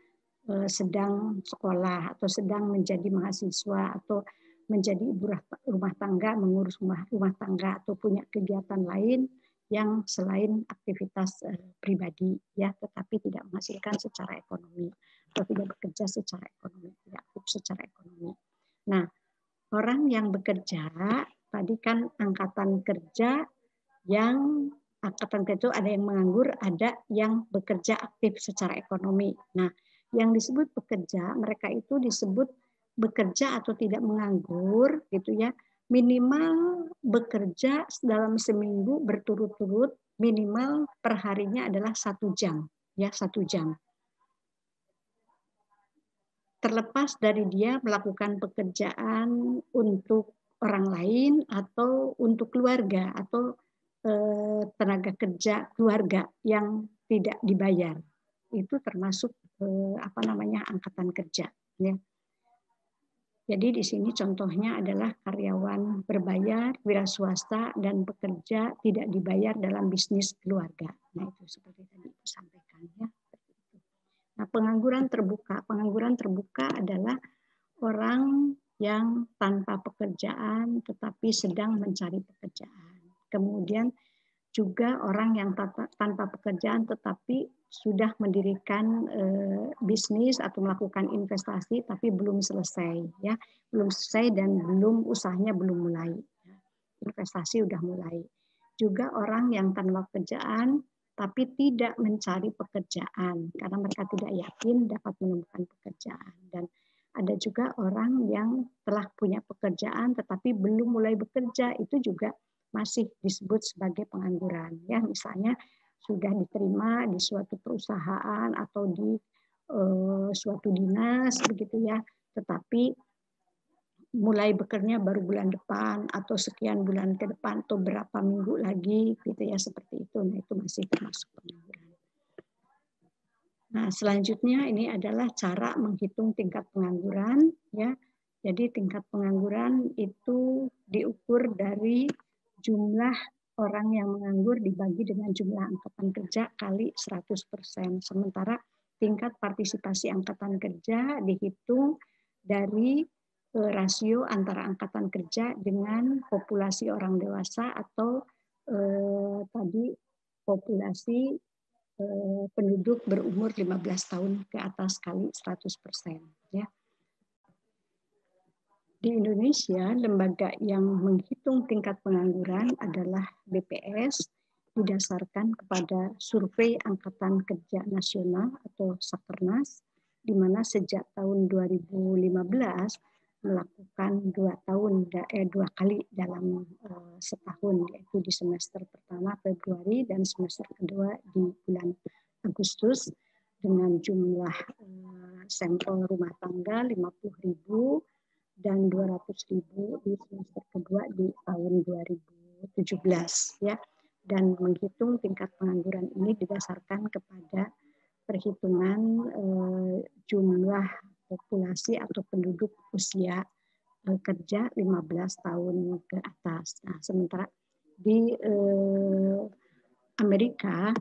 sedang sekolah atau sedang menjadi mahasiswa atau menjadi ibu rumah tangga, mengurus rumah tangga atau punya kegiatan lain yang selain aktivitas pribadi, ya, tetapi tidak menghasilkan secara ekonomi atau tidak bekerja secara ekonomi, tidak aktif secara ekonomi. Nah, orang yang bekerja tadi kan angkatan kerja yang angkatan kerja itu ada yang menganggur, ada yang bekerja aktif secara ekonomi. Nah, yang disebut bekerja, mereka itu disebut bekerja atau tidak menganggur, gitu ya. Minimal bekerja dalam seminggu berturut-turut, minimal perharinya adalah 1 jam, ya, 1 jam. Terlepas dari dia melakukan pekerjaan untuk orang lain atau untuk keluarga atau tenaga kerja keluarga yang tidak dibayar, itu termasuk angkatan kerja, ya. Jadi di sini contohnya adalah karyawan berbayar, wira swasta, dan pekerja tidak dibayar dalam bisnis keluarga. Nah, itu seperti tadi Ibu sampaikan, ya. Nah, pengangguran terbuka adalah orang yang tanpa pekerjaan tetapi sedang mencari pekerjaan. Kemudian juga orang yang tanpa pekerjaan tetapi sudah mendirikan bisnis atau melakukan investasi tapi belum selesai, ya, belum selesai dan usahanya belum mulai. Investasi sudah mulai. Juga orang yang tanpa pekerjaan tapi tidak mencari pekerjaan karena mereka tidak yakin dapat menemukan pekerjaan. Dan ada juga orang yang telah punya pekerjaan tetapi belum mulai bekerja, itu juga masih disebut sebagai pengangguran, ya. Misalnya sudah diterima di suatu perusahaan atau di suatu dinas begitu, ya, tetapi mulai bekerja baru bulan depan atau sekian bulan ke depan atau berapa minggu lagi gitu, ya, seperti itu. Nah, itu masih termasuk pengangguran. Nah, selanjutnya ini adalah cara menghitung tingkat pengangguran, ya. Jadi tingkat pengangguran itu diukur dari jumlah orang yang menganggur dibagi dengan jumlah angkatan kerja kali 100%. Sementara tingkat partisipasi angkatan kerja dihitung dari rasio antara angkatan kerja dengan populasi orang dewasa atau tadi populasi penduduk berumur 15 tahun ke atas kali 100%, ya. Di Indonesia, lembaga yang menghitung tingkat pengangguran adalah BPS, didasarkan kepada survei Angkatan Kerja Nasional atau Sakernas, di mana sejak tahun 2015 melakukan 2 kali dalam setahun, yaitu di semester pertama Februari dan semester kedua di bulan Agustus, dengan jumlah sampel rumah tangga 50.000 dan 200.000 di semester kedua di tahun 2017, ya. Dan menghitung tingkat pengangguran ini didasarkan kepada perhitungan jumlah populasi atau penduduk usia kerja 15 tahun ke atas. Nah, sementara di Amerika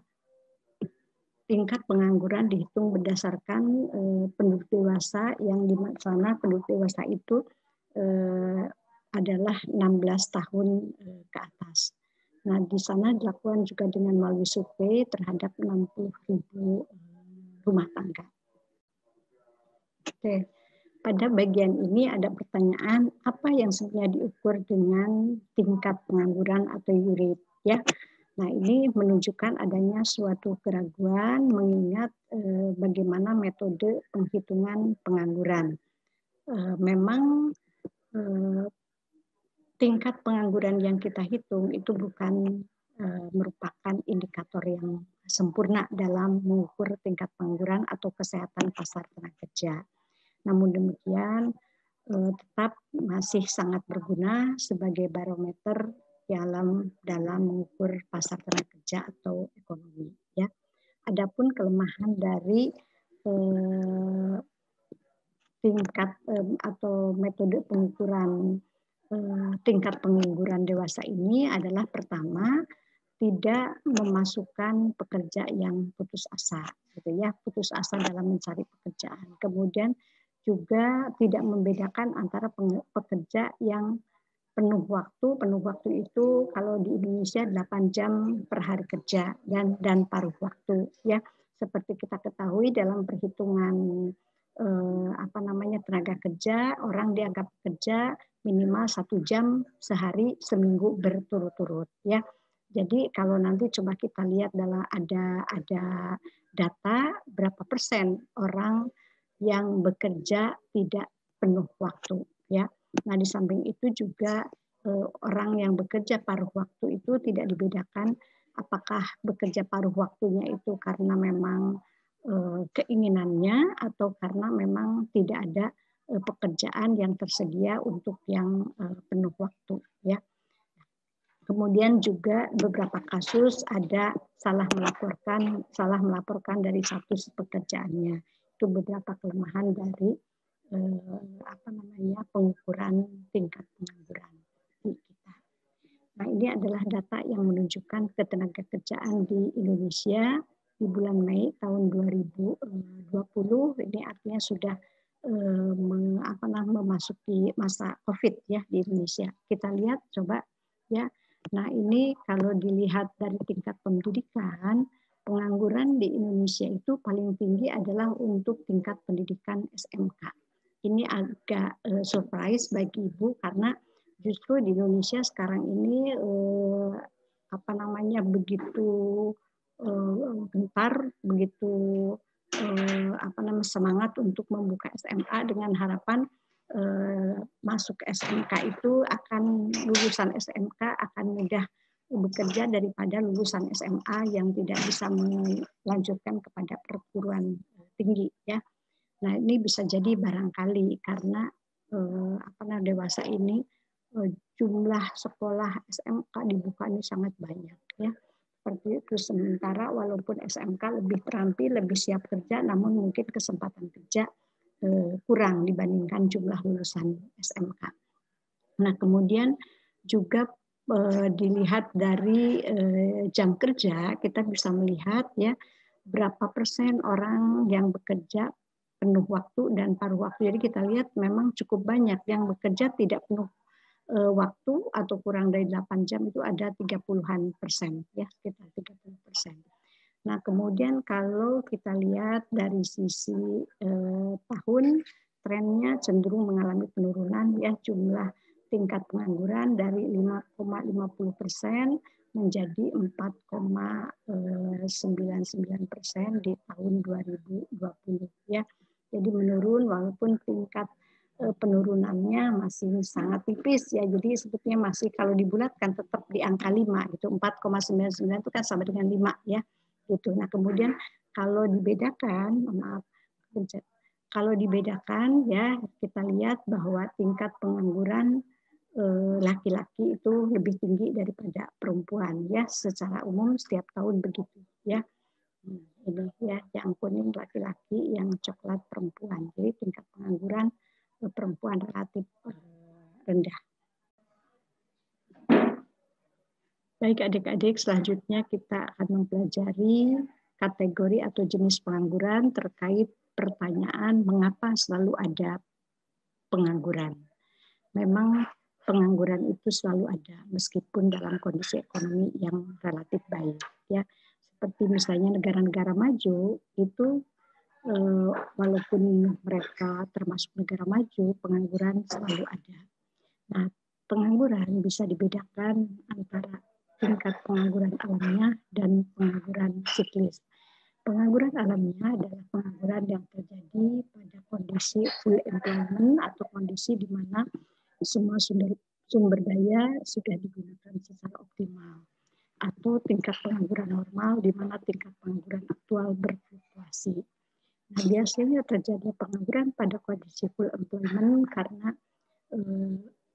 tingkat pengangguran dihitung berdasarkan penduduk dewasa, yang di sana penduduk dewasa itu adalah 16 tahun ke atas. Nah, di sana dilakukan juga dengan melalui survei terhadap 60.000 rumah tangga. Oke, pada bagian ini ada pertanyaan, apa yang sebenarnya diukur dengan tingkat pengangguran atau U-rate, ya? Nah, ini menunjukkan adanya suatu keraguan mengingat bagaimana metode penghitungan pengangguran. Memang tingkat pengangguran yang kita hitung itu bukan merupakan indikator yang sempurna dalam mengukur tingkat pengangguran atau kesehatan pasar tenaga kerja. Namun demikian, tetap masih sangat berguna sebagai barometer dalam mengukur pasar tenaga kerja atau ekonomi. Ya. Adapun kelemahan dari tingkat atau metode pengukuran tingkat pengangguran dewasa ini adalah, pertama, tidak memasukkan pekerja yang putus asa, gitu ya, putus asa dalam mencari pekerjaan. Kemudian juga tidak membedakan antara pekerja yang penuh waktu itu kalau di Indonesia 8 jam per hari kerja dan paruh waktu, ya. Seperti kita ketahui dalam perhitungan tenaga kerja, orang dianggap kerja minimal 1 jam sehari seminggu berturut-turut, ya. Jadi kalau nanti coba kita lihat ada data berapa persen orang yang bekerja tidak penuh waktu, ya. Nah, di samping itu juga orang yang bekerja paruh waktu itu tidak dibedakan apakah bekerja paruh waktunya itu karena memang keinginannya atau karena memang tidak ada pekerjaan yang tersedia untuk yang penuh waktu, ya. Kemudian juga beberapa kasus ada salah melaporkan dari status pekerjaannya. Itu beberapa kelemahan dari pengukuran tingkat pengangguran di kita. Nah, ini adalah data yang menunjukkan ketenagakerjaan di Indonesia di bulan Mei tahun 2020. Ini artinya sudah memasuki masa COVID, ya, di Indonesia. Kita lihat coba, ya. Nah, ini kalau dilihat dari tingkat pendidikan, pengangguran di Indonesia itu paling tinggi adalah untuk tingkat pendidikan SMK. Ini agak surprise bagi Ibu karena justru di Indonesia sekarang ini begitu gentar, begitu semangat untuk membuka SMA dengan harapan masuk SMK itu lulusan SMK akan mudah bekerja daripada lulusan SMA yang tidak bisa melanjutkan kepada perguruan tinggi, ya. Nah, ini bisa jadi barangkali karena dewasa ini jumlah sekolah SMK dibuka ini sangat banyak, ya. Seperti itu, sementara walaupun SMK lebih terampil, lebih siap kerja, namun mungkin kesempatan kerja kurang dibandingkan jumlah lulusan SMK. Nah, kemudian juga dilihat dari jam kerja, kita bisa melihat, ya, berapa persen orang yang bekerja penuh waktu dan paruh waktu. Jadi kita lihat memang cukup banyak yang bekerja tidak penuh waktu atau kurang dari 8 jam, itu ada 30-an%, ya, sekitar 30%. Nah, kemudian kalau kita lihat dari sisi tahun, trennya cenderung mengalami penurunan, ya, jumlah tingkat pengangguran dari 5,50% menjadi 4,99% di tahun 2020 ya. Jadi menurun walaupun tingkat penurunannya masih sangat tipis ya. Jadi sebetulnya masih kalau dibulatkan tetap di angka 5 gitu. 4,99 itu kan sama dengan 5 ya. Gitu. Nah, kemudian kalau dibedakan, maaf, kalau dibedakan ya kita lihat bahwa tingkat pengangguran laki-laki itu lebih tinggi daripada perempuan ya, secara umum setiap tahun begitu ya. Ini ya, yang kuning laki-laki, yang coklat perempuan. Jadi tingkat pengangguran perempuan relatif rendah. Baik adik-adik, selanjutnya kita akan mempelajari kategori atau jenis pengangguran terkait pertanyaan mengapa selalu ada pengangguran. Memang pengangguran itu selalu ada meskipun dalam kondisi ekonomi yang relatif baik ya. Seperti misalnya negara-negara maju itu walaupun mereka termasuk negara maju, pengangguran selalu ada. Nah, pengangguran bisa dibedakan antara tingkat pengangguran alamiah dan pengangguran siklis. Pengangguran alamiah adalah pengangguran yang terjadi pada kondisi full employment atau kondisi di mana semua sumber daya sudah digunakan secara optimal. Atau tingkat pengangguran normal di mana tingkat pengangguran aktual berfluktuasi. Nah, biasanya terjadi pengangguran pada kondisi full employment karena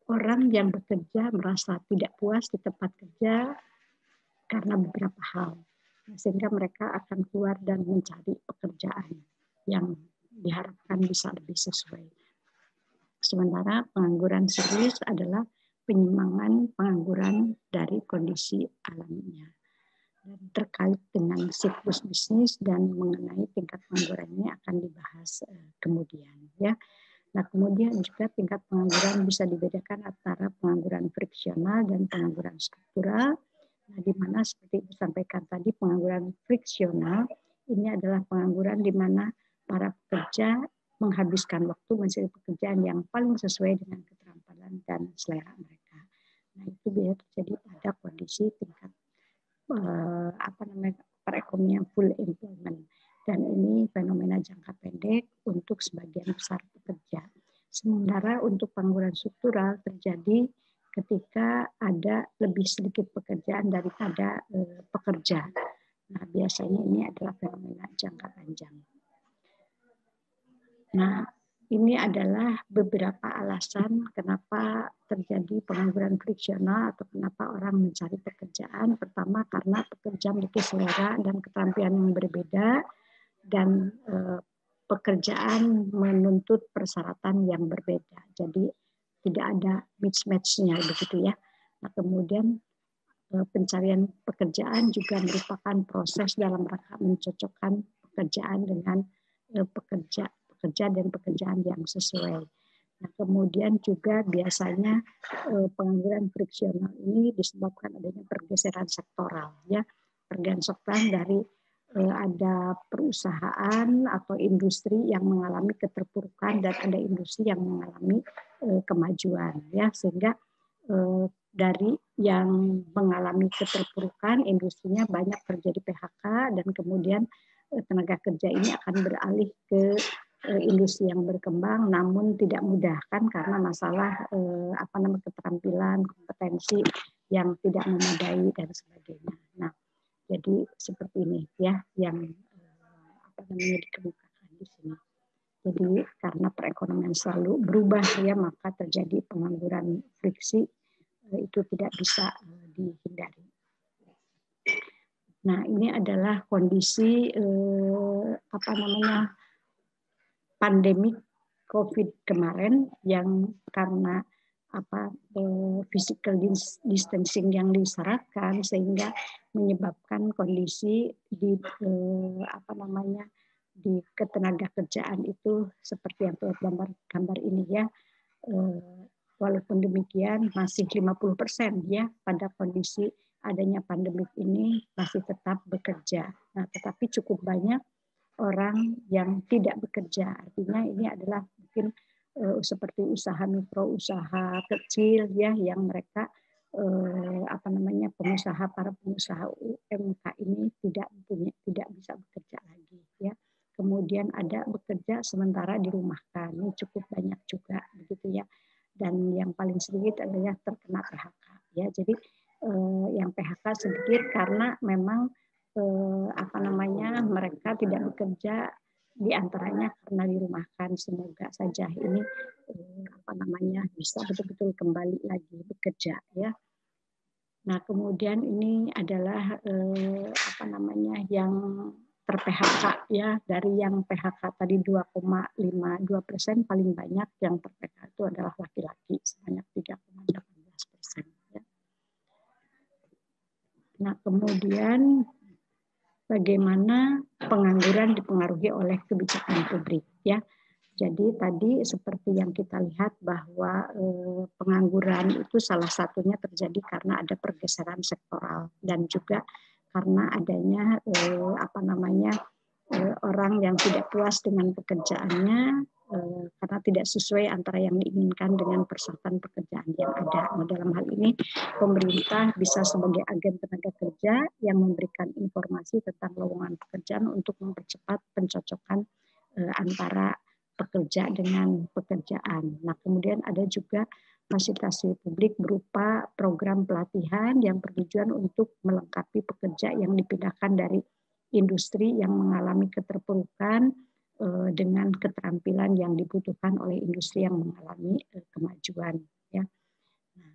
orang yang bekerja merasa tidak puas di tempat kerja karena beberapa hal. Sehingga mereka akan keluar dan mencari pekerjaan yang diharapkan bisa lebih sesuai. Sementara pengangguran serius adalah penyimpangan pengangguran dari kondisi alaminya. Dan terkait dengan siklus bisnis dan mengenai tingkat pengangguran ini akan dibahas kemudian ya. Nah, kemudian juga tingkat pengangguran bisa dibedakan antara pengangguran friksional dan pengangguran struktural. Nah, di mana seperti disampaikan tadi pengangguran friksional ini adalah pengangguran di mana para pekerja menghabiskan waktu mencari pekerjaan yang paling sesuai dengan keterampilan dan selera mereka. Nah, itu biasa terjadi pada kondisi tingkat perekonomian full employment, dan ini fenomena jangka pendek untuk sebagian besar pekerja. Sementara untuk pengangguran struktural terjadi ketika ada lebih sedikit pekerjaan daripada pekerja. Nah, biasanya ini adalah fenomena jangka panjang. Nah, ini adalah beberapa alasan kenapa terjadi pengangguran friksional atau kenapa orang mencari pekerjaan. Pertama, karena pekerja memiliki selera dan keterampilan yang berbeda dan pekerjaan menuntut persyaratan yang berbeda. Jadi tidak ada mismatch-nya begitu ya. Nah, kemudian pencarian pekerjaan juga merupakan proses dalam rangka mencocokkan pekerjaan dengan pekerja dan pekerjaan yang sesuai. Nah, kemudian juga biasanya pengangguran friksional ini disebabkan adanya pergeseran sektoral, ya, pergeseran dari ada perusahaan atau industri yang mengalami keterpurukan dan ada industri yang mengalami kemajuan, ya, sehingga dari yang mengalami keterpurukan industrinya banyak terjadi PHK dan kemudian tenaga kerja ini akan beralih ke industri yang berkembang, namun tidak mudah kan karena masalah keterampilan, kompetensi yang tidak memadai dan sebagainya. Nah, jadi seperti ini ya yang dikemukakan di sini. Jadi karena perekonomian selalu berubah ya, maka terjadi pengangguran friksi itu tidak bisa dihindari. Nah, ini adalah kondisi pandemik COVID kemarin yang karena physical distancing yang disyaratkan sehingga menyebabkan kondisi di di ketenaga kerjaan itu seperti yang terlihat gambar ini ya. Walaupun demikian masih 50% ya pada kondisi adanya pandemik ini masih tetap bekerja. Nah, tetapi cukup banyak orang yang tidak bekerja. Artinya ini adalah mungkin seperti usaha mikro, usaha kecil ya yang mereka para pengusaha UMK ini tidak bisa bekerja lagi, ya. Kemudian ada bekerja sementara dirumahkan, ini cukup banyak juga begitu ya. Dan yang paling sedikit adalah terkena PHK, ya. Jadi yang PHK sedikit karena memang mereka tidak bekerja, diantaranya karena dirumahkan. Semoga saja ini bisa betul-betul kembali lagi bekerja, ya. Nah, kemudian ini adalah yang ter-PHK, ya. Dari yang PHK tadi 2,52%, paling banyak yang ter-PHK itu adalah laki-laki sebanyak 3,18%, ya. Nah, kemudian bagaimana pengangguran dipengaruhi oleh kebijakan publik, ya. Jadi tadi seperti yang kita lihat bahwa pengangguran itu salah satunya terjadi karena ada pergeseran sektoral dan juga karena adanya orang yang tidak puas dengan pekerjaannya karena tidak sesuai antara yang diinginkan dengan persyaratan pekerjaan yang ada. Nah, dalam hal ini pemerintah bisa sebagai agen tenaga kerja yang memberikan informasi tentang lowongan pekerjaan untuk mempercepat pencocokan antara pekerja dengan pekerjaan. Nah, kemudian ada juga fasilitasi publik berupa program pelatihan yang bertujuan untuk melengkapi pekerja yang dipindahkan dari industri yang mengalami keterpurukan dengan keterampilan yang dibutuhkan oleh industri yang mengalami kemajuan, ya. Nah,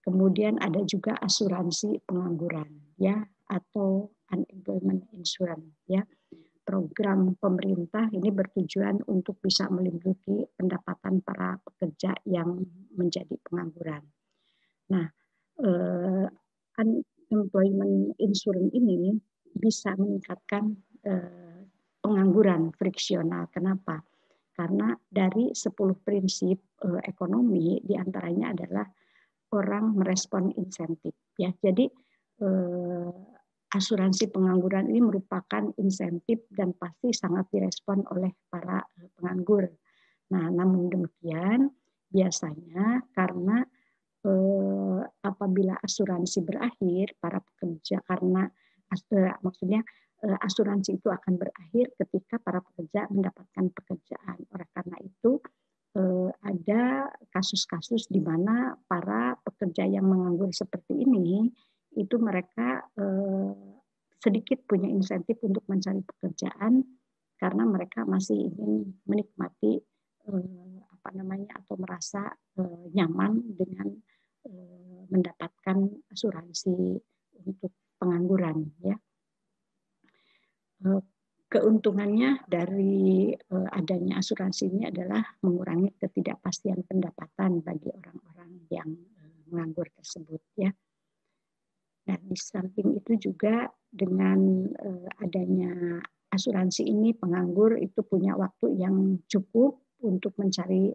kemudian ada juga asuransi pengangguran, ya, atau unemployment insurance, ya. Program pemerintah ini bertujuan untuk bisa melindungi pendapatan para pekerja yang menjadi pengangguran. Nah, unemployment insurance ini bisa meningkatkan pengangguran friksional. Kenapa? Karena dari 10 prinsip ekonomi diantaranya adalah orang merespon insentif, ya. Jadi asuransi pengangguran ini merupakan insentif dan pasti sangat direspon oleh para penganggur. Nah, namun demikian biasanya karena apabila asuransi berakhir, para pekerja asuransi itu akan berakhir ketika para pekerja mendapatkan pekerjaan. Oleh karena itu ada kasus-kasus di mana para pekerja yang menganggur seperti ini itu mereka sedikit punya insentif untuk mencari pekerjaan karena mereka masih ingin menikmati atau merasa nyaman dengan mendapatkan asuransi untuk pengangguran, ya. Keuntungannya dari adanya asuransi ini adalah mengurangi ketidakpastian pendapatan bagi orang-orang yang menganggur tersebut, ya. Nah, di samping itu juga dengan adanya asuransi ini, penganggur itu punya waktu yang cukup untuk mencari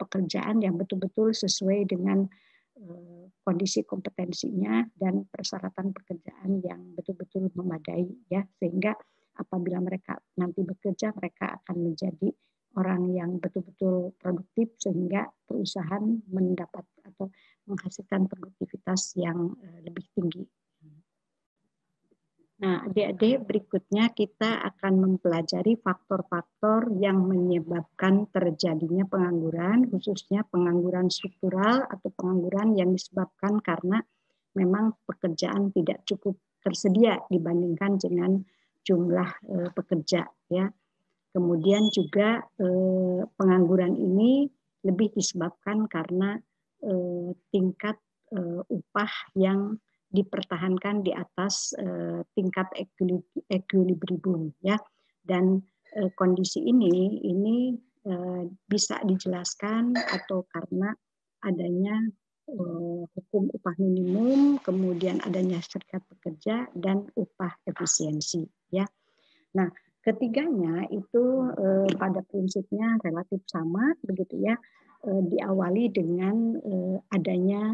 pekerjaan yang betul-betul sesuai dengan kondisi kompetensinya dan persyaratan pekerjaan yang betul-betul memadai, ya, sehingga apabila mereka nanti bekerja mereka akan menjadi orang yang betul-betul produktif sehingga perusahaan mendapat atau menghasilkan produktivitas yang lebih tinggi. Nah, adik-adik, berikutnya kita akan mempelajari faktor-faktor yang menyebabkan terjadinya pengangguran, khususnya pengangguran struktural atau pengangguran yang disebabkan karena memang pekerjaan tidak cukup tersedia dibandingkan dengan jumlah pekerja, ya. Kemudian juga pengangguran ini lebih disebabkan karena tingkat upah yang dipertahankan di atas tingkat equilibrium, ya. Dan kondisi ini bisa dijelaskan atau karena adanya hukum upah minimum, kemudian adanya serikat pekerja dan upah efisiensi, ya. Nah, ketiganya itu pada prinsipnya relatif sama, begitu ya. Diawali dengan adanya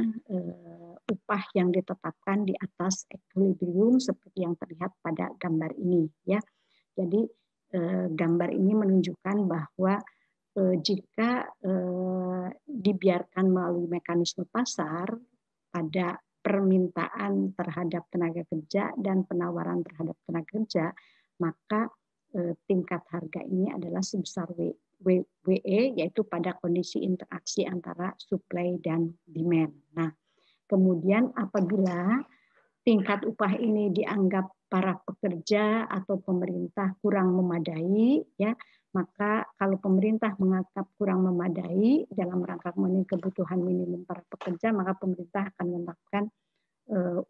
upah yang ditetapkan di atas equilibrium seperti yang terlihat pada gambar ini, ya. Jadi gambar ini menunjukkan bahwa jika dibiarkan melalui mekanisme pasar, pada permintaan terhadap tenaga kerja dan penawaran terhadap tenaga kerja, maka tingkat harga ini adalah sebesar WE, yaitu pada kondisi interaksi antara supply dan demand. Nah, kemudian apabila tingkat upah ini dianggap para pekerja atau pemerintah kurang memadai, ya, maka kalau pemerintah menganggap kurang memadai dalam rangka memenuhi kebutuhan minimum para pekerja, maka pemerintah akan menetapkan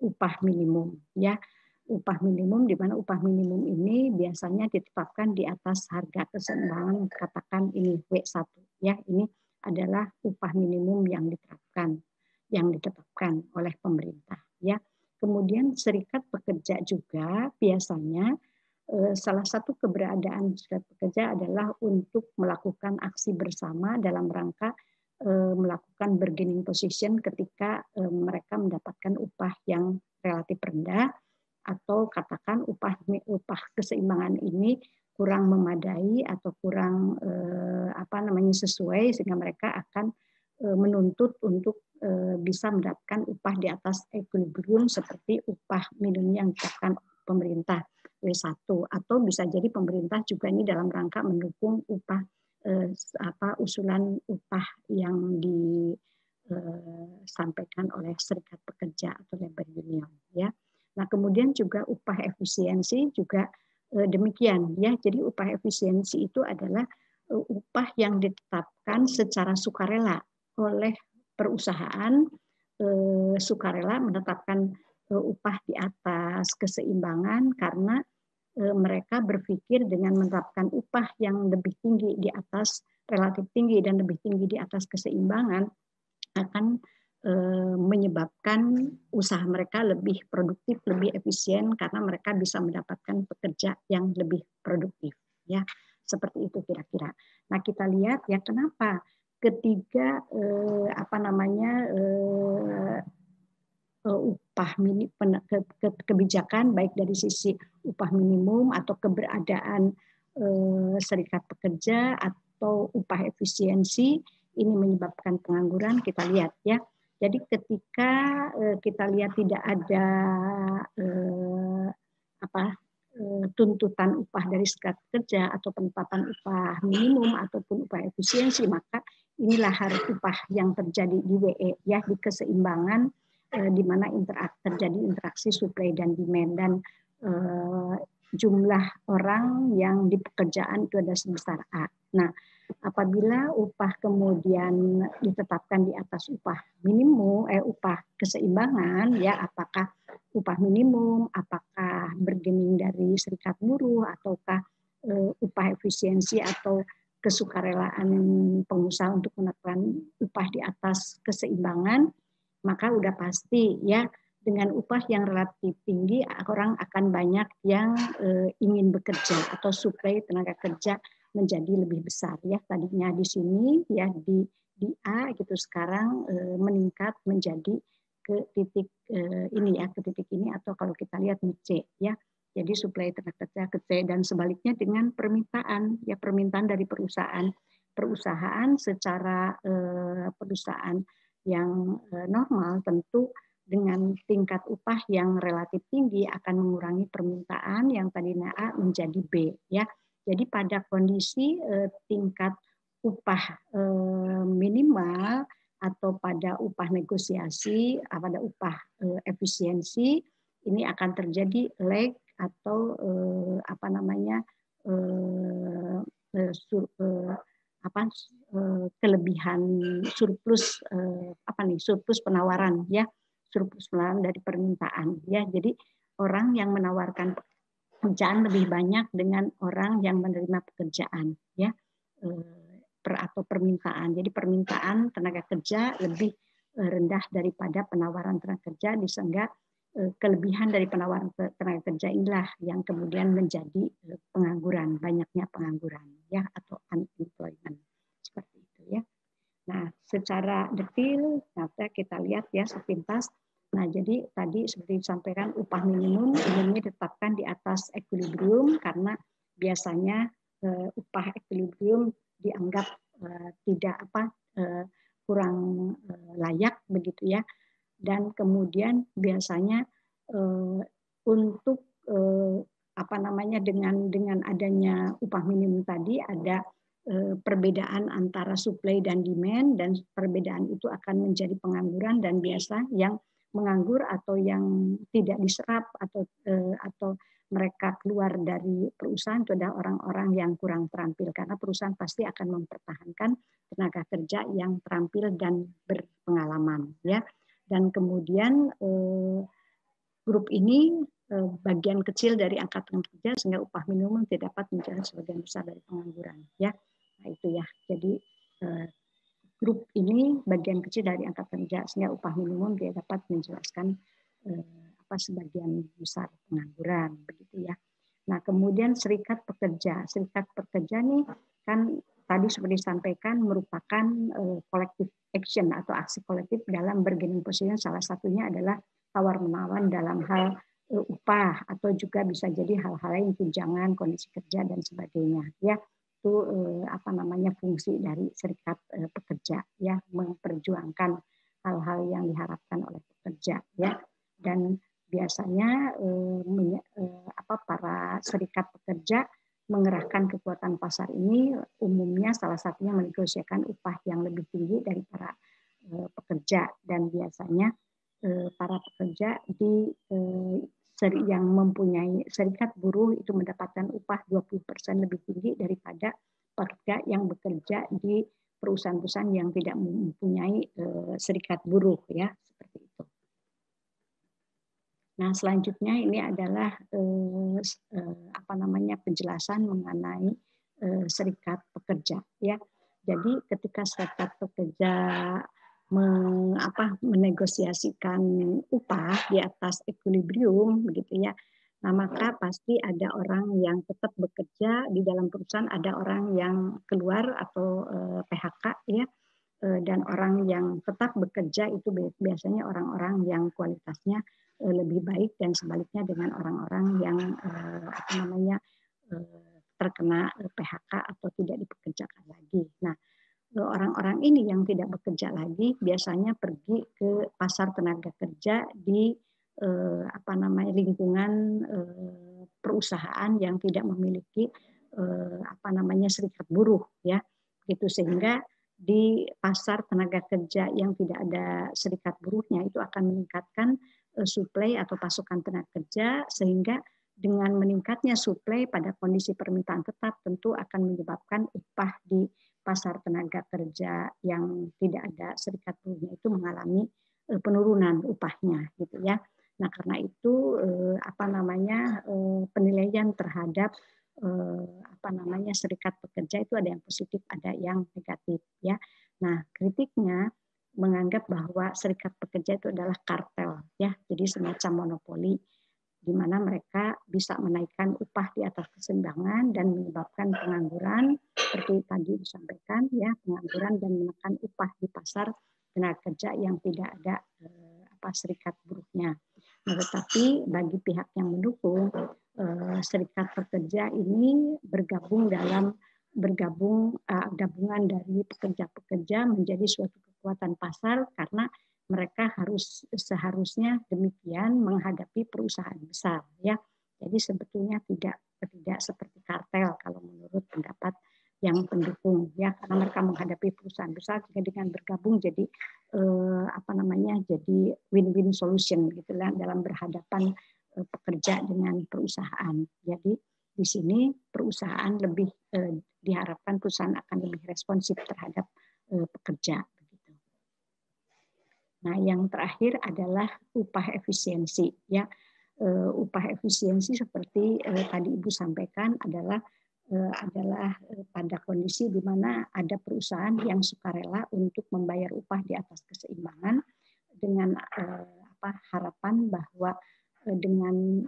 upah minimum, ya. Upah minimum, di mana upah minimum ini biasanya ditetapkan di atas harga keseimbangan, katakan ini W1, ya. Ini adalah upah minimum yang ditetapkan oleh pemerintah, ya. Kemudian serikat pekerja juga biasanya salah satu keberadaan serikat pekerja adalah untuk melakukan aksi bersama dalam rangka melakukan bargaining position ketika mereka mendapatkan upah yang relatif rendah, atau katakan upah keseimbangan ini kurang memadai atau kurang sesuai, sehingga mereka akan menuntut untuk bisa mendapatkan upah di atas equilibrium seperti upah minimum yang ditetapkan pemerintah W1, atau bisa jadi pemerintah juga ini dalam rangka mendukung upah usulan upah yang disampaikan oleh serikat pekerja atau labor union, ya. Nah, kemudian juga upah efisiensi juga demikian, ya. Jadi upah efisiensi itu adalah upah yang ditetapkan secara sukarela oleh perusahaan, sukarela menetapkan upah di atas keseimbangan karena mereka berpikir dengan menerapkan upah yang lebih tinggi di atas, relatif tinggi dan lebih tinggi di atas keseimbangan akan menyebabkan usaha mereka lebih produktif, lebih efisien karena mereka bisa mendapatkan pekerja yang lebih produktif, ya. Seperti itu kira-kira. Nah, kita lihat ya kenapa ketiga upah kebijakan baik dari sisi upah minimum atau keberadaan serikat pekerja atau upah efisiensi ini menyebabkan pengangguran, kita lihat, ya. Jadi ketika kita lihat tidak ada tuntutan upah dari serikat pekerja atau penetapan upah minimum ataupun upah efisiensi, maka inilah harus upah yang terjadi di WE, ya, di keseimbangan di mana terjadi interaksi supply dan demand, dan jumlah orang yang di pekerjaan itu ada sebesar A. Nah, apabila upah kemudian ditetapkan di atas upah minimum, upah keseimbangan, ya, apakah upah minimum, apakah bargaining dari serikat buruh, ataukah upah efisiensi atau kesukarelaan pengusaha untuk menetapkan upah di atas keseimbangan, maka udah pasti, ya, dengan upah yang relatif tinggi orang akan banyak yang ingin bekerja atau suplai tenaga kerja menjadi lebih besar, ya. Tadinya di sini, ya, di A gitu, sekarang meningkat menjadi ke titik ini, ya, ke titik ini, atau kalau kita lihat di C, ya. Jadi suplai tenaga kerja ke C, dan sebaliknya dengan permintaan, ya, permintaan dari perusahaan secara perusahaan yang normal tentu dengan tingkat upah yang relatif tinggi akan mengurangi permintaan yang tadinya A menjadi B, ya. Jadi pada kondisi tingkat upah minimal atau pada upah negosiasi, pada upah efisiensi, ini akan terjadi lag atau kelebihan surplus surplus penawaran, ya, surplus penawaran dari permintaan, ya. Jadi orang yang menawarkan pekerjaan lebih banyak dengan orang yang menerima pekerjaan, ya, atau permintaan. Jadi permintaan tenaga kerja lebih rendah daripada penawaran tenaga kerja, sehingga kelebihan dari penawaran tenaga kerja inilah yang kemudian menjadi pengangguran, banyaknya pengangguran, ya, atau unemployment, seperti itu, ya. Nah, secara detail kita lihat, ya, sepintas. Nah, jadi tadi seperti disampaikan upah minimum umumnya ditetapkan di atas equilibrium karena biasanya upah equilibrium dianggap tidak kurang layak begitu, ya. dan kemudian biasanya untuk dengan adanya upah minimum tadi ada perbedaan antara supply dan demand, dan perbedaan itu akan menjadi pengangguran, dan biasa yang menganggur atau yang tidak diserap atau mereka keluar dari perusahaan itu adalah orang-orang yang kurang terampil, karena perusahaan pasti akan mempertahankan tenaga kerja yang terampil dan berpengalaman, ya. Dan kemudian grup ini bagian kecil dari angkatan kerja sehingga upah minimum tidak dapat menjadi sebagian besar dari pengangguran, ya. Nah, itu ya. Jadi grup ini bagian kecil dari angkatan kerja sehingga upah minimum tidak dapat menjelaskan sebagian besar pengangguran, begitu ya. Nah, kemudian serikat pekerja nih kan tadi seperti disampaikan merupakan collective action atau aksi kolektif dalam bargaining position. Salah satunya adalah tawar-menawar dalam hal upah, atau juga bisa jadi hal-hal lain, tunjangan, kondisi kerja dan sebagainya, ya. Itu fungsi dari serikat pekerja, ya, memperjuangkan hal-hal yang diharapkan oleh pekerja, ya. Dan biasanya para serikat pekerja mengerahkan kekuatan pasar ini umumnya salah satunya menegosiasikan upah yang lebih tinggi dari para pekerja, dan biasanya para pekerja yang mempunyai serikat buruh itu mendapatkan upah 20% lebih tinggi daripada pekerja yang bekerja di perusahaan-perusahaan yang tidak mempunyai serikat buruh, ya, seperti itu. Nah, selanjutnya ini adalah penjelasan mengenai serikat pekerja, ya. Jadi ketika serikat pekerja menegosiasikan upah di atas equilibrium, begitu ya. Nah, maka pasti ada orang yang tetap bekerja di dalam perusahaan, ada orang yang keluar atau PHK, ya. Dan orang yang tetap bekerja itu biasanya orang-orang yang kualitasnya lebih baik, dan sebaliknya dengan orang-orang yang terkena PHK atau tidak dipekerjakan lagi. Nah, orang-orang ini yang tidak bekerja lagi biasanya pergi ke pasar tenaga kerja di lingkungan perusahaan yang tidak memiliki serikat buruh, ya. Gitu, sehingga di pasar tenaga kerja yang tidak ada serikat buruhnya itu akan meningkatkan suplai atau pasokan tenaga kerja, sehingga dengan meningkatnya suplai pada kondisi permintaan tetap tentu akan menyebabkan upah di pasar tenaga kerja yang tidak ada serikat buruhnya itu mengalami penurunan upahnya, gitu ya. Nah, karena itu penilaian terhadap serikat pekerja itu ada yang positif, ada yang negatif, ya. Nah, kritiknya menganggap bahwa serikat pekerja itu adalah kartel, ya. Jadi semacam monopoli di mana mereka bisa menaikkan upah di atas keseimbangan dan menyebabkan pengangguran, seperti tadi disampaikan, ya, pengangguran dan menekan upah di pasar tenaga kerja yang tidak ada serikat buruhnya. Nah, tetapi bagi pihak yang mendukung, serikat pekerja ini gabungan dari pekerja-pekerja menjadi suatu kekuatan pasar, karena mereka seharusnya demikian menghadapi perusahaan besar, ya. Jadi sebetulnya tidak seperti kartel kalau menurut pendapat yang pendukung, ya, karena mereka menghadapi perusahaan besar, jika dengan bergabung jadi jadi win-win solution, gitu lah, dalam berhadapan pekerja dengan perusahaan. Jadi di sini perusahaan diharapkan perusahaan akan lebih responsif terhadap pekerja. Nah, yang terakhir adalah upah efisiensi, ya. Upah efisiensi seperti tadi Ibu sampaikan adalah pada kondisi di mana ada perusahaan yang sukarela untuk membayar upah di atas keseimbangan dengan harapan bahwa dengan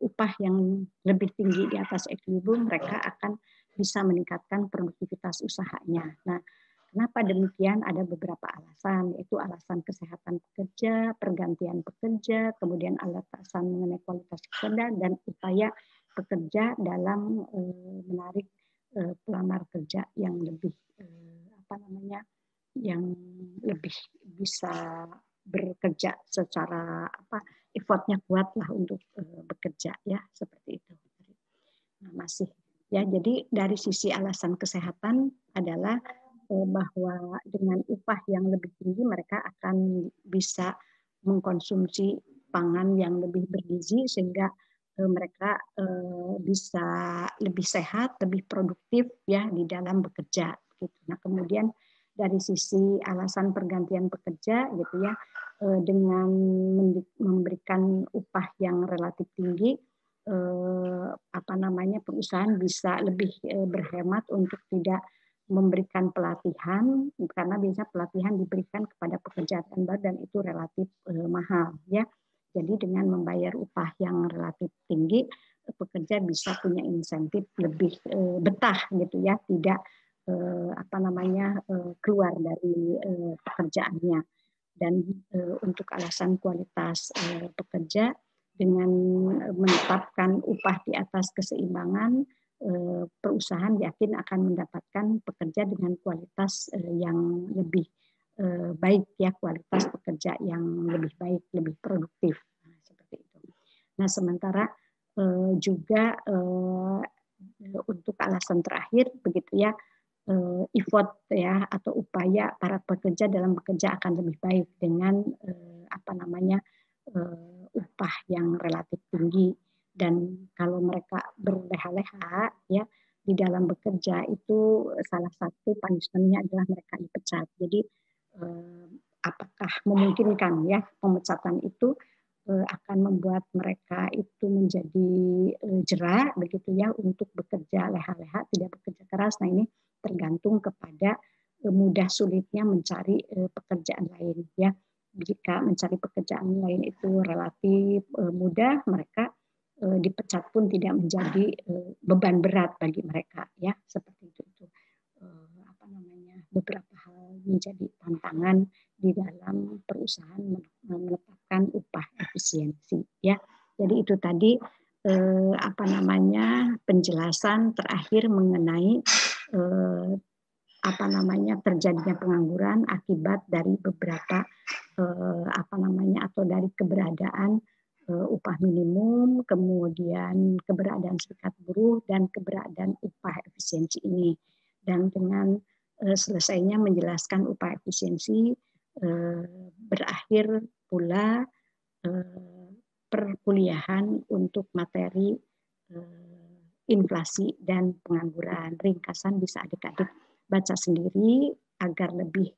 upah yang lebih tinggi di atas equilibrium mereka akan bisa meningkatkan produktivitas usahanya. Nah, kenapa demikian? Ada beberapa alasan, yaitu alasan kesehatan pekerja, pergantian pekerja, kemudian alasan mengenai kualitas kerja, dan upaya pekerja dalam menarik pelamar kerja yang lebih yang lebih bisa bekerja secara effortnya kuat lah untuk bekerja ya, seperti itu. Nah, masih ya, jadi dari sisi alasan kesehatan adalah bahwa dengan upah yang lebih tinggi mereka akan bisa mengkonsumsi pangan yang lebih bergizi sehingga mereka bisa lebih sehat, lebih produktif ya di dalam bekerja. Gitu. Nah, kemudian dari sisi alasan pergantian pekerja gitu ya, dengan memberikan upah yang relatif tinggi, perusahaan bisa lebih berhemat untuk tidak memberikan pelatihan, karena biasanya pelatihan diberikan kepada pekerja baru dan itu relatif mahal ya. Jadi dengan membayar upah yang relatif tinggi, pekerja bisa punya insentif lebih betah gitu ya, tidak keluar dari pekerjaannya. Dan untuk alasan kualitas pekerja, dengan menetapkan upah di atas keseimbangan, perusahaan yakin akan mendapatkan pekerja dengan kualitas yang lebih baik ya, kualitas pekerja yang lebih baik, lebih produktif. Nah, seperti itu. Nah, sementara juga untuk alasan terakhir begitu ya, effort ya atau upaya para pekerja dalam bekerja akan lebih baik dengan upah yang relatif tinggi. Dan kalau mereka berleha-leha ya di dalam bekerja, itu salah satu punishment-nya adalah mereka dipecat. Jadi apakah memungkinkan ya pemecatan itu akan membuat mereka itu menjadi jera begitu ya untuk bekerja leha-leha, tidak bekerja keras. Nah, ini tergantung kepada mudah sulitnya mencari pekerjaan lain ya. Jika mencari pekerjaan lain itu relatif mudah, mereka dipecat pun tidak menjadi beban berat bagi mereka ya, seperti itu. Beberapa hal menjadi tantangan di dalam perusahaan menetapkan upah efisiensi ya. Jadi itu tadi penjelasan terakhir mengenai terjadinya pengangguran akibat dari beberapa atau dari keberadaan upah minimum, kemudian keberadaan serikat buruh dan keberadaan upah efisiensi ini. Dan dengan selesainya menjelaskan upah efisiensi, berakhir pula perkuliahan untuk materi inflasi dan pengangguran. Ringkasan bisa adik-adik baca sendiri agar lebih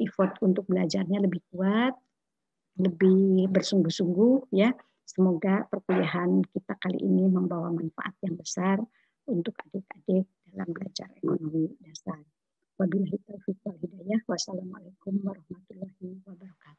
effort untuk belajarnya lebih kuat, lebih bersungguh-sungguh ya. Semoga perkuliahan kita kali ini membawa manfaat yang besar untuk adik-adik dalam belajar ekonomi dasar. Wabillahi taufiq wal hidayah. Wassalamualaikum warahmatullahi wabarakatuh.